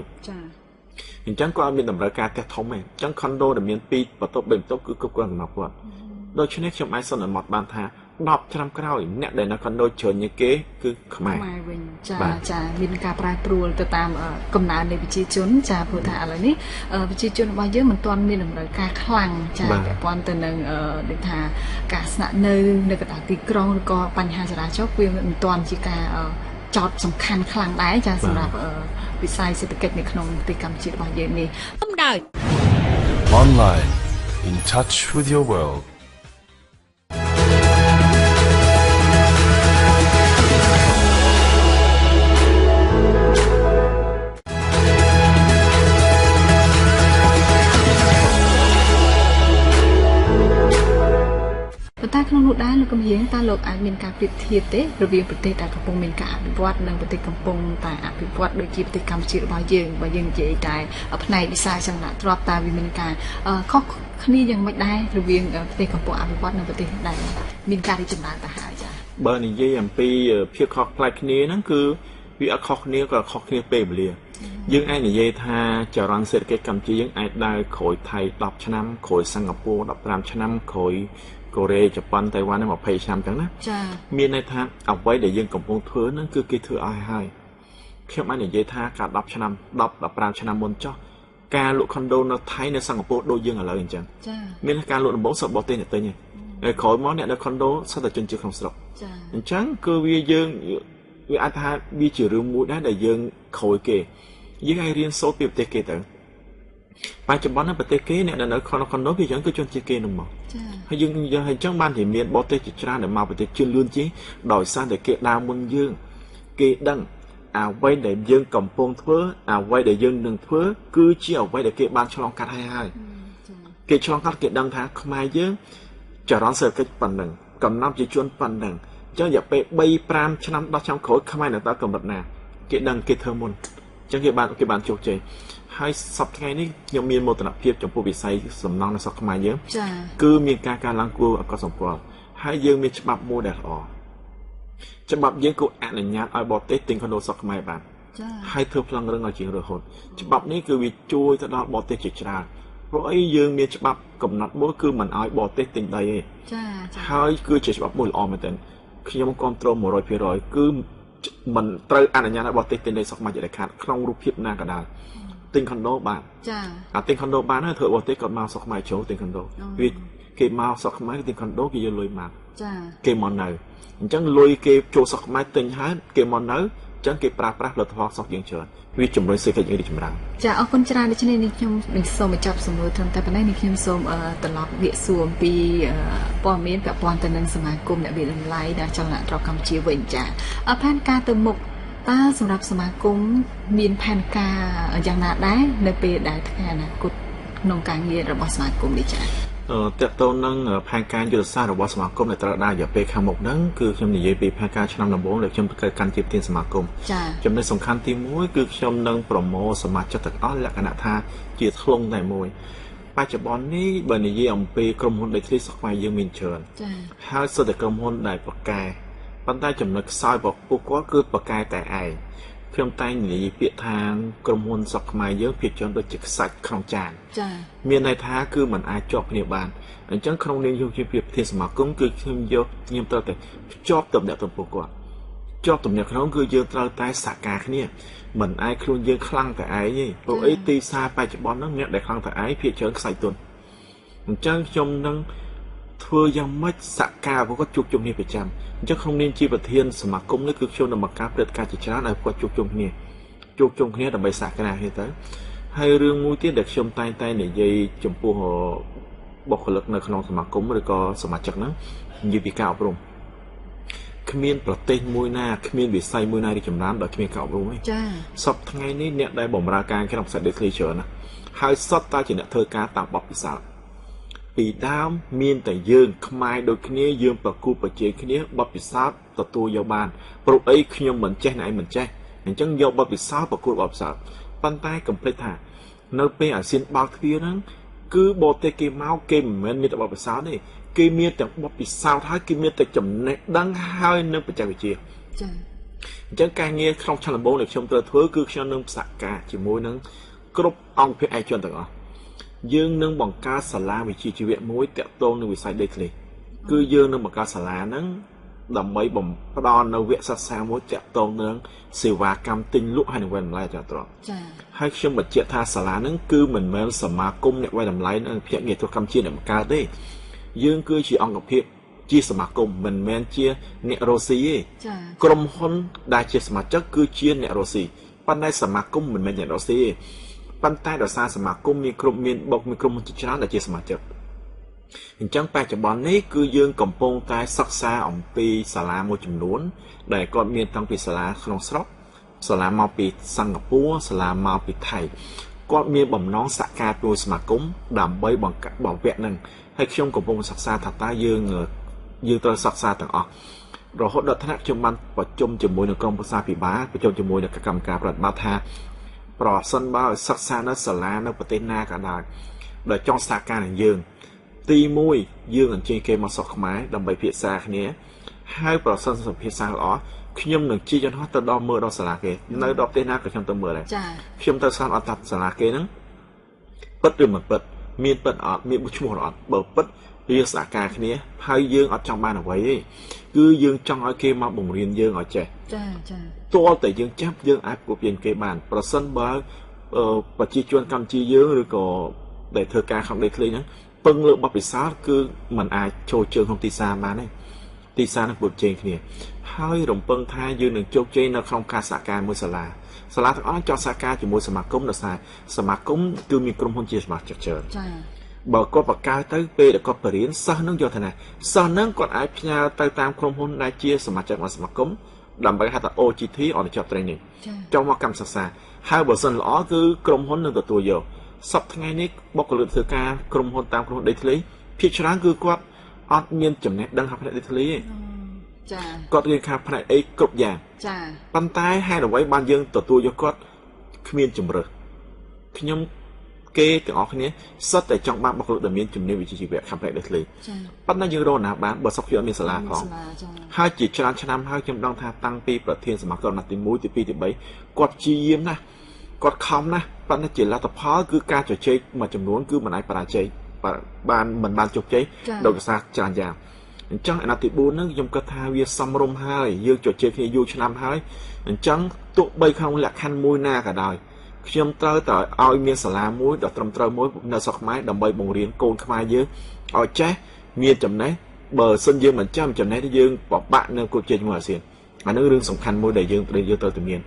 [SPEAKER 2] เห็นจังก็มีตำราการแต่ทอมเองจังคอนโดแต่เมียนปีประตูเบ่งโต๊ะคือกุญแจหนักกว่าโดยชนิดชมไอซ์ในหมดบานทาดอกชนำกล้าวเนี่ยในนักคอนโดเชิญยังเก๋คือขมาย
[SPEAKER 1] จะมีการปลายปลัวจะตามกำนันในวิจิตรชนจะพูดถึงอะไรนี่วิจิตรชนว่าเยอะเหมือนตอนมีหนึ่งรายการคลังจะแบบวันตัวหนึ่งเดินทางการสนับเนื้อในกระดาษตีกรองก็ปัญหาจราจรเวียนตอนจีการจอดสำคัญคลังได้จะสำหรับวิสัยเศรษฐกิจในขนมตีกรรมจิตว่าเยอะนี่ต้มได้
[SPEAKER 3] Online in touch with your world
[SPEAKER 1] แต่ขนมหนุดได้เรากำเฮียงตาโลกอาจมีการเปรียบเทียบเตะระเบียบประเทศแต่กระปงมีการอภิวัตในประเทศกำปงแต่อภิวัตโดยจีบติกรรมจิตบายยังเจใจภายในดีไซน์จังหวะตรอบตาวิมีการข้อนี้ยังไม่ได้ระเบียบประเทศกำปงอภิวัตในประเทศใดมีการที่จำนวนแต่หายจ้ะ
[SPEAKER 2] เบอร์นี้ยังปีเพียงข้อพลายนี้นั่นคือวิอาข้อนี้ก็ข้อนี้เปรี้ยยังไอ้เนี่ยยี่ท่าจะรังเศรษฐกิจกรรมจียังไอ้ได้ขอยไทยดับชนะขอยสิงคโปร์ดับรามชนะขอยโกเรญี่ปุ่นไต้หวันนั่นมาพยายามจังนะมีในทางเอาไว้เดี๋ยวยังกับวงเถื่อนนั่นคือกีเถื่อไอ้ให้เพียงมันเนี่ยยี่ท่าการดับชนะดับรามชนะบนเจ้าการลุกคอนโดในไทยในสิงคโปร์โดยยังอะไรอย่างจังมีการลุกในบ่อสบบเต้นเนี่ยเต้นเนี่ยขอยมอเนี่ยในคอนโดสัตว์จนเจอของสลบอย่างจังคือวิยังวิอาทาวิจิรุมูได้แต่ยังขอยเกยยังไงเรียนโซเปียบเตเกต่างปัจจุบันนั้นประเทศเกเนี่ยในคอนโดพี่ยังก็จนเจเกนุ่มให้ยังให้จังบ้านที่เมียนบอเตจิตราเนี่ยมาประเทศชื่นลื่นจีดอยซาแต่เกดาวมุนยังเกดังเอาไว้แต่ยังกำปงเถื่อเอาไว้แต่ยังหนึ่งเถื่อคือเชี่ยวไว้แต่เกบ้านฉลองกัดให้เกฉลองกัดเกดังท้าขมายเยอะจะร้อนเสือเกปั่นหนึ่งกำน้ำจีจวนปั่นหนึ่งเจ้าอย่าไปใบปรามชนะดอกช่างโขดขมายหนึ่งตากำบัดนาเกดังเกเทอร์มุนจังเกบ้านโจเจให้สับไงนี่ยังมีโมตนาเพียบจำพวกวิสัยสำนักในสักมาเยอะคือมีการลังกูก็สมควรให้ยังมีฉบับโมเดลออกฉบับยังกูอ่านงานไอบอเตติงคอนโดสักมาบ้านให้เธอพลังเรื่องอะไรจริงหรือหดฉบับนี้คือวิจูจะได้บอเตจิตราเพราะไอ้ยังมีฉบับกำหนดโมคือมันไอบอเตติงได้ให้คือฉบับโมออกมาแต่คือยังคอนโทรล100%คือมันเตออ่านงานไอบอเตติงได้สักมาจะได้ขาดคล่องรูปเพียบหน้ากระดาษติงคอนโดบ้านติงคอนโดบ้านนั่นเธอบอกติงก่อนมาสักมาโชว์ติงคอนโดวิเกมมาสักมาติงคอนโดกี่จะลอยมาเกมมอนเนอร์จังลอยเกมโชว์สักมาติงฮะเกมมอนเนอร์จังเกมปลาหลุดทอสักยังเชิญวิจุ่มเลยเสียกันยังดีจุ่มรัง
[SPEAKER 1] จะเอาคนจราในชนิดนี้ខ្ញុំនឹងសូមបញ្ចប់សំណួរត្រឹមតែប៉ុណ្ណេះនេះខ្ញុំសូមត្រឡប់វាសួរពីព័ត៌មានពាក់ព័ន្ធទៅនឹងសមាគមអ្នកវិទ្យាល័យដែលចលនាត្រកកម្ពុជាវិញចាផែនការទៅមុខตาสำหรับสมาคมมีแผนการอย่างน่าได้ในปีใดทั้งอนาคตนงการเงินระบบสมาคมดิจ้ะ
[SPEAKER 2] តើតើនឹងផែនការយុទ្ធសាស្ត្ររបស់សមាគមដែលត្រូវដាក់រយៈពេលខាងមុខហ្នឹងគឺខ្ញុំនិយាយពីផែនការឆ្នាំដំបូងដែលខ្ញុំត្រូវកាន់ជាប្រធានសមាគមចំណុចសំខាន់ទី1គឺខ្ញុំនឹងប្រមូលសមាជិកទាំងអស់លក្ខណៈថាជាធ្លុងតែមួយបច្ចុប្បន្ននេះបើនិយាយអំពីក្រុមហ៊ុនដីធ្លីស្រុកខ្មែរយើងមានច្រើនហើយសុទ្ធតែក្រុមហ៊ុនដែលប្រកែប៉ុន្តែចំណុចខ្សោយរបស់ពួកគាត់គឺប្រកែតែឯងខ្ញុំតែងនិយាយពាក្យថាក្រុមហ៊ុនស្រុកខ្មែរយើងភាគច្រើនដូចជាខ្សាច់ក្នុងចានមានន័យថាគឺมันអាចជាប់គ្នាបានអញ្ចឹងក្នុងនាមខ្ញុំជាប្រធានសមាគមគឺខ្ញុំត្រូវតែភ្ជាប់ទំនាក់ទំនងពួកគាត់ជាប់ទំនាក់ក្នុងគឺយើងត្រូវតែសហការគ្នាមិនអាចខ្លួនយើងខ្លាំងតែឯងទេព្រោះអីទីផ្សារបច្ចុប្បន្នហ្នឹងអ្នកដែលខ្លាំងតែឯងភាគច្រើនខ្សាច់ទុនអញ្ចឹងខ្ញុំនឹងធ្វើយ៉ាងម៉េចសហការពួកគាត់ជួបជុំគ្នាប្រចាំអញ្ចឹងក្នុងនាមជាប្រធានសមាគមនេះគឺខ្ញុំនឹងបង្កើតព្រឹត្តិការណ៍ជាច្រើនឲ្យគាត់ជួបជុំគ្នាដើម្បីសហការគ្នាទៅហើយរឿងមួយទៀតដែលខ្ញុំតែងនិយាយចំពោះបុគ្គលិកនៅក្នុងសមាគមឬក៏សមាជិកហ្នឹងនិយាយពីការអប់រំគ្មានប្រទេសមួយណាគ្មានវិស័យមួយណារីកចម្រើនដោយគ្មានការអប់រំទេសពថ្ងៃនេះអ្នកដែលបម្រើការក្នុងផ្សារដីធ្លីច្រើនណាស់ហើយសតតែជាអ្នកធ្វើការតាមបទពិសោធន៍ពីដើមមានតែយើងខ្មែរដូចគ្នាយើងប្រគល់ប្រជែងគ្នាបទពិសោធន៍ទទួលយកបានព្រោះអីខ្ញុំមិនចេះអ្នកឯងមិនចេះអញ្ចឹងយកបទពិសោធន៍ប្រគល់បទពិសោធន៍ប៉ុន្តែកុំភ្លេចថានៅពេលអាស៊ានបើកទ្វារហ្នឹងគឺបរទេសគេមកគេមិនមែនមានតែបទពិសោធន៍ទេគេមានទាំងបទពិសោធន៍ហើយគេមានតែចំណេះដឹងហើយនឹងបច្ចេកវិទ្យាចា៎អញ្ចឹងការងារក្នុងឆ្នាំដំបូងដែលខ្ញុំត្រូវធ្វើគឺខ្ញុំនឹងសហការជាមួយនឹងគ្រប់អង្គភាពឯកជនទាំងអស់យើងនឹងបង្កើតសាលាវិជ្ជាជីវៈមួយតាក់ទងនឹងវិស័យដីធ្លីគឺយើងនឹងបង្កើតសាលាហ្នឹងដើម្បីផ្ដល់នៅវគ្គសិក្សាមួយតាក់ទងនឹងសេវាកម្មទិញលក់ហើយនឹងវិលតម្លៃអចលនទ្រព្យចា៎ហើយខ្ញុំបញ្ជាក់ថាសាលាហ្នឹងគឺមិនមែនសមាគមអ្នកវិលតម្លៃនិងភ្នាក់ងារธุរកម្មជាអ្នកបង្កើតទេយើងគឺជាអង្គភាពជាសមាគមមិនមែនជាអ្នករស់ស៊ីទេចា៎ក្រុមហ៊ុនដែលជាសមាជិកគឺជាអ្នករស់ស៊ីប៉ុន្តែសមាគមមិនមែនអ្នករស់ស៊ីទេប៉ុន្តែដោយសារសមាគមមានក្រុមហ៊ុនជាច្រើនដែលជាសមាជិកអញ្ចឹងបច្ចុប្បន្ននេះគឺយើងកំពុងតែសិក្សាអំពីសាលាមួយចំនួនដែលគាត់មានតាំងពីសាលាក្នុងស្រុកសាលាមកពីសិង្ហបុរីសាលាមកពីថៃគាត់មានបំណងសហការជាមួយសមាគមដើម្បីបង្កើតវគ្គហ្នឹងហើយខ្ញុំកំពុងសិក្សាថាតើយើងត្រូវសិក្សាទាំងអស់រហូតដល់ថ្នាក់ខ្ញុំបានប្រជុំជាមួយនឹងក្រុមប្រឹក្សាពិបាលប្រជុំជាមួយនឹងកម្មការប្រតិបត្តិថាប្រសិនបើសិក្សានៅសាលានៅប្រទេសណាក៏ដោយដែលចង់សហការនឹងយើងទី1យើងអញ្ជើញគេមកស្រុកខ្មែរដើម្បីពិភាក្សាគ្នាហើយប្រសិនសភាសាល្អខ្ញុំនឹងជិះយន្តហោះទៅដល់មើលដល់សាលាគេនៅដល់ប្រទេសណាក៏ខ្ញុំទៅមើលដែរខ្ញុំទៅសានអត់ថាសាលាគេហ្នឹងពិតឬមិនពិតមានពិតអត់មានឈ្មោះអត់បើពិតយើងសហការគ្នាហើយយើងអត់ចង់បានអ្វីទេគឺយើងចង់ឲ្យគេមកបង្រៀនយើងឲ្យចេះចាទាល់តែយើងចាប់យើងអាចប្រកួតគេបានប្រសិនបើប្រជាជនកម្ពុជាយើងឬក៏ដែលធ្វើការក្នុងដីធ្លីហ្នឹងពឹងលើបទពិសោធន៍គឺมันអាចចូលជើងក្នុងទីផ្សារបានទេទីផ្សារនឹងប្រជែងគ្នាហើយរំពឹងថាយើងនឹងជោគជ័យនៅក្នុងការសហការមួយសាលាទាំងអស់ចង់សហការជាមួយសមាគមដោយសារសមាគមគឺមានក្រុមហ៊ុនជាសមាជិកច្រើនចា៎បើគាត់បង្កើតទៅពេលដែលគាត់បរៀនសិស្សនឹងយកថាណាសិស្សនឹងគាត់អាចផ្ញើទៅតាមក្រុមហ៊ុនដែលជាសមាជិករបស់សមាគមដើម្បីហៅថា OGT on the job training ចង់មកកម្មសិក្សាហើយបើសិនល្អគឺក្រុមហ៊ុននឹងទទួលយកសប្តាហ៍ថ្ងៃនេះបុគ្គលិកធ្វើការក្រុមហ៊ុនតាមក្រុមហ៊ុនដីធ្លីភាគច្រើនគឺគាត់អត់មានចំណេះដឹងខាងផ្នែកដីធ្លីទេចា៎គាត់រៀនខាងផ្នែកអីគ្រប់យ៉ាងចា៎ប៉ុន្តែហេតុអ្វីបានយើងទទួលយកគាត់គ្មានជំរើសខ្ញុំគេទាំងអស់គ្នាសិតតែចង់បានបុគ្គលិកដែលមានជំនាញវិជ្ជាជីវៈខាងផ្នែកដីធ្លីចា៎ប៉ុន្តែយើងរកណាបានបើសុខភាពអត់មានសាលាផងហើយជាច្រើនឆ្នាំហើយខ្ញុំដឹងថាតាំងពីប្រធានសមាគមទី1ទី2ទី3គាត់ព្យាយាមណាស់គាត់ខំណាស់ប៉ុន្តែជាលទ្ធផលគឺការជជែកមួយចំនួនគឺមិនអាចបរាជ័យបានជោគជ័យដោយសារច្រើនយ៉ាងអញ្ចឹងអាណត្តិទី4ហ្នឹងខ្ញុំគិតថាវាសមរម្យហើយយើងជជែកគ្នាយូរឆ្នាំហើយអញ្ចឹងទោះបីក្នុងលក្ខខណ្ឌមួយណាក៏ដោយខ្ញុំត្រូវតែឲ្យមានសាលាមួយដ៏ត្រឹមត្រូវមួយនៅស្រុកខ្មែរដើម្បីបង្រៀនកូនខ្មែរយើងឲ្យចេះមានចំណេះបើសិនយើងមិនចាំចំណេះយើងពិបាកនៅគូជែកជាមួយអាស៊ានអានោះរឿងសំខាន់មួយដែលយើងត្រូវតែមាន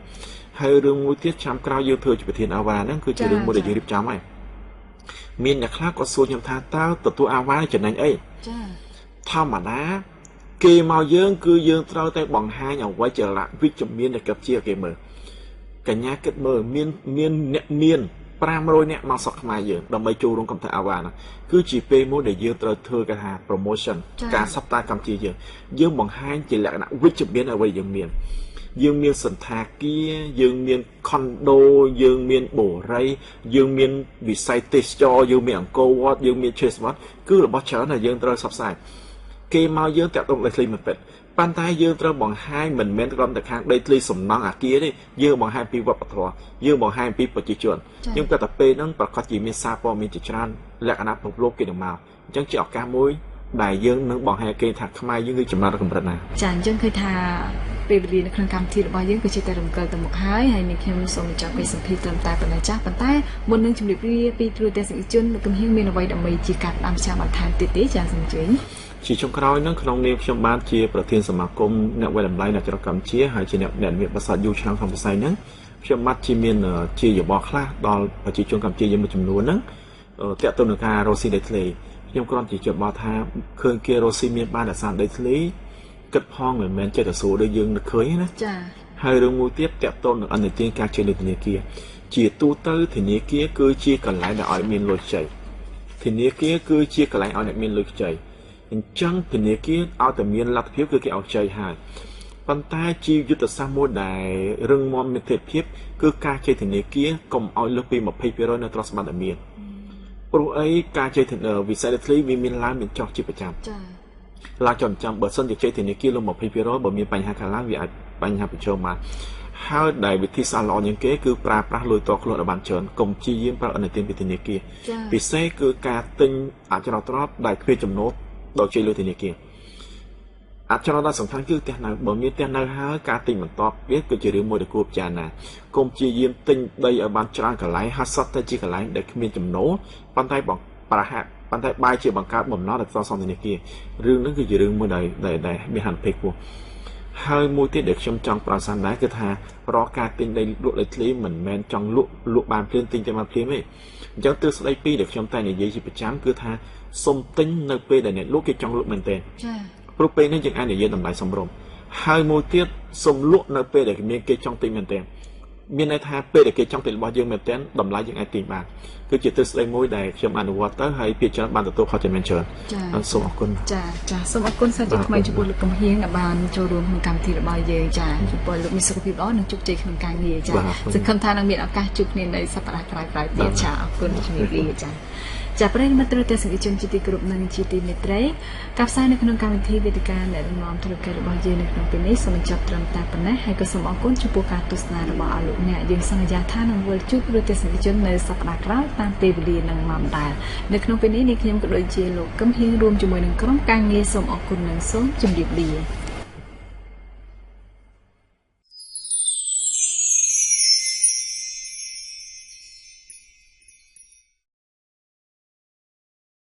[SPEAKER 2] ហើយរឿងមួយទៀតឆ្នាំក្រោយយើងធ្វើជាប្រធានអាវ៉ាហ្នឹងគឺជារឿងមួយដែលយើងរៀបចំហើយមានអ្នកខ្លះគាត់សួរខ្ញុំថាតើទទួលអាវ៉ាចំណេញអីចាធម្មតាគេមកយើងគឺយើងត្រូវតែបង្ហាញអ្វីជាលក្ខវិជ្ជមានដែលកັບជាគេមើលកញ្ញាគិតមើលមានអ្នកមាន 500នាក់មកស្រុកខ្មែរយើងដើម្បីចូលរួមកម្មវិធីអាវ៉ាណាគឺជាពេលមួយដែលយើងត្រូវធ្វើគេថា promotion ការសប្តាហ៍កម្ពុជាយើងបង្ហាញជាលក្ខណៈវិជ្ជមានអ្វីយើងមានសន្តាគារយើងមានខុនដូយើងមានបូរីយើងមានវិស័យទេសចរយើងមានអង្គរវត្តយើងមាន Chase Mart គឺរបស់ច្រើនដែលយើងត្រូវផ្សព្វផ្សាយគេមកយើងតាក់ទងដីធ្លីមិនពិតប៉ុន្តែយើងត្រូវបង្ហាញមិនមែនគ្រាន់តែខាងដីធ្លីសំណង់អាគារទេយើងបង្ហាញពីវប្បធម៌យើងបង្ហាញពីប្រជាជនយើងគាត់តែពេលហ្នឹងប្រកាសជាមានសារព័ត៌មានជាច្រើនលក្ខណៈពិភពលោកគេនឹងមកអញ្ចឹងជាឱកាសមួយដែលយើងនឹងបង្ហាញគេថាខ្មែរយើងគឺចំណាត់កម្រិតណា
[SPEAKER 1] ចាអញ្ចឹងឃើញថាពេលវេលានៅក្នុងកម្មវិធីរបស់យើងគឺជាតែរំកិលទៅមុខហើយនេះខ្ញុំសូមចាប់ពីសម្ភារត្រឹមតែប៉ុណ្ណេះចាស់ប៉ុន្តែមុននឹងជម្រាបលាពីទូរទស្សនិកជនលោកកំហៀងមានអ្វីដើម្បីជាការផ្ដាំផ្សាយបន្ថែមទៀតទេចាសូមអញ្ជើញ
[SPEAKER 2] ជាចុងក្រោយនឹងក្នុងនាមខ្ញុំបានជាប្រធានសមាគមអ្នកវិលតម្លៃនៅក្នុងកម្ពុជាហើយជាអ្នកមានបទពិសោធន៍យូរឆ្នាំក្នុងវិស័យហ្នឹងខ្ញុំបានជាមានជាយោបល់ខ្លះដល់ប្រជាជនកម្ពុជាយើងមួយចំនួនហ្នឹងតាក់ទងនឹងការរស់ស៊ីដីធ្លីខ្ញុំគ្រាន់តែជម្រាបថាឃើញគេរស់ស៊ីមានបានតែសារដីធ្លីគិតផងមិនមែនចេះតែសួរដូចយើងនឹកឃើញណា
[SPEAKER 1] ចា
[SPEAKER 2] ហើយរឿងមួយទៀតតាក់ទងនឹងអនុទានការជឿលើធនាគារជាទូទៅធនាគារគឺជាកន្លែងដែលឲ្យមានលុយខ្ចីធនាគារគឺជាកន្លែងឲ្យអ្នកមានលុយខ្ចីអញ្ចឹងធនាគារឲ្យតែមានលទ្ធភាពគឺគេឲ្យខ្ចីហើយប៉ុន្តែជាយុទ្ធសាស្ត្រមួយដែលរឹងមាំមានទេពភាពគឺការជ័យធនាគារកុំឲ្យលើសពី 20% នៅទ្រព្យសម្បត្តិដែលមានព្រោះអីការជ័យវិស័យដីធ្លីវាមានឡើងមានចុះជាប្រចាំ
[SPEAKER 1] ចា៎
[SPEAKER 2] ឡើងចំបើសិនជាជ័យធនាគារលើ 20% បើមានបញ្ហាខាងឡើងវាអាចបញ្ហាប្រឈមបានហើយដែលវិធីសាស្ត្រល្អជាងគេគឺប្រើប្រាស់លុយតខ្លួនឲ្យបានច្រើនកុំជាយាមប្រើអនុទានពីធនាគារពិសេសគឺការទិញអចលនទ្រព្យដែលគ្មានចំណូលដោយជ័យលើធនាគារអចលនទ្រព្យសំខាន់គឺផ្ទះនៅបើមានផ្ទះនៅហើយការទិញបន្ទាប់វាគឺជារឿងមួយដែលគួរពិចារណាកុំជាយាមទិញដីឲ្យបានច្រើនកន្លែងហើយសតតែជាកន្លែងដែលគ្មានចំណូលប៉ុន្តែបាយជាបង្កើតបំណុលដល់សន្តិធនាគាររឿងហ្នឹងគឺជារឿងមួយដែលមានហានិភ័យខ្ពស់ហើយមួយទៀតដែលខ្ញុំចង់ប្រកាសដែរគឺថារកការទិញដីលក់ដីធ្លីមិនមែនចង់លក់បានភ្លាមទិញតែបានភ្លាមទេអញ្ចឹងទិសស្ដីពីរដែលខ្ញុំតែនិយាយជាប្រចាំគឺថាសុំទិញនៅពេលដែលអ្នកលក់គេចង់លក់មែនទែន
[SPEAKER 1] ចា៎
[SPEAKER 2] ព្រោះពេលនេះយើងអាចនិយាយតម្លៃសមរម្យហើយមួយទៀតសុំលក់នៅពេលដែលមានគេចង់ទិញមែនទែនមានន័យថាពេលដែលគេចង់ទិញរបស់យើងមែនទែនតម្លៃយើងអាចទិញបានគឺជាទិសស្ដីមួយដែលខ្ញុំអនុវត្តទៅហើយភាគច្រើនបានទទួលផលចំណេញច្រើនសូមអរគុណ
[SPEAKER 1] ចាសូមអរគុណសាជាថ្មីចំពោះលោកកំហៀងដែលបានចូលរួមក្នុងកម្មវិធីរបស់យើងចាចំពោះលោកមានសុខភាពល្អនិងជោគជ័យក្នុងការងារចាសង្ឃឹមថានឹងមានឱកាសជួបគ្នានៅសប្តាហ៍ក្រោយៗទៀតចាអរគុណជំរាបលាចាប្រិយមិត្តទស្សនិកជនជាទីគោរពនិងជាទីមេត្រីការផ្សាយនៅក្នុងកម្មវិធីវេទិកាអ្នកដឹកនាំธุរកិច្ចរបស់យើងនៅក្នុងពេលនេះសូមបញ្ចប់ត្រឹមតែប៉ុណ្ណេះហើយក៏សូមអរគុណចំពោះការទស្សនារបស់អស់លោកអ្នកយើងសន្យាថានឹងវិលជួបទស្សនិកជននៅសប្តាហ៍ក្រោយតាមពេលវេលានិងម៉ោងដែរនៅក្នុងពេលនេះខ្ញុំក៏ដូចជាលោកកឹមហៀងរួមជាមួយនឹងក្រុមការងារសូមអរគុណនិងសូមជម្រាបលា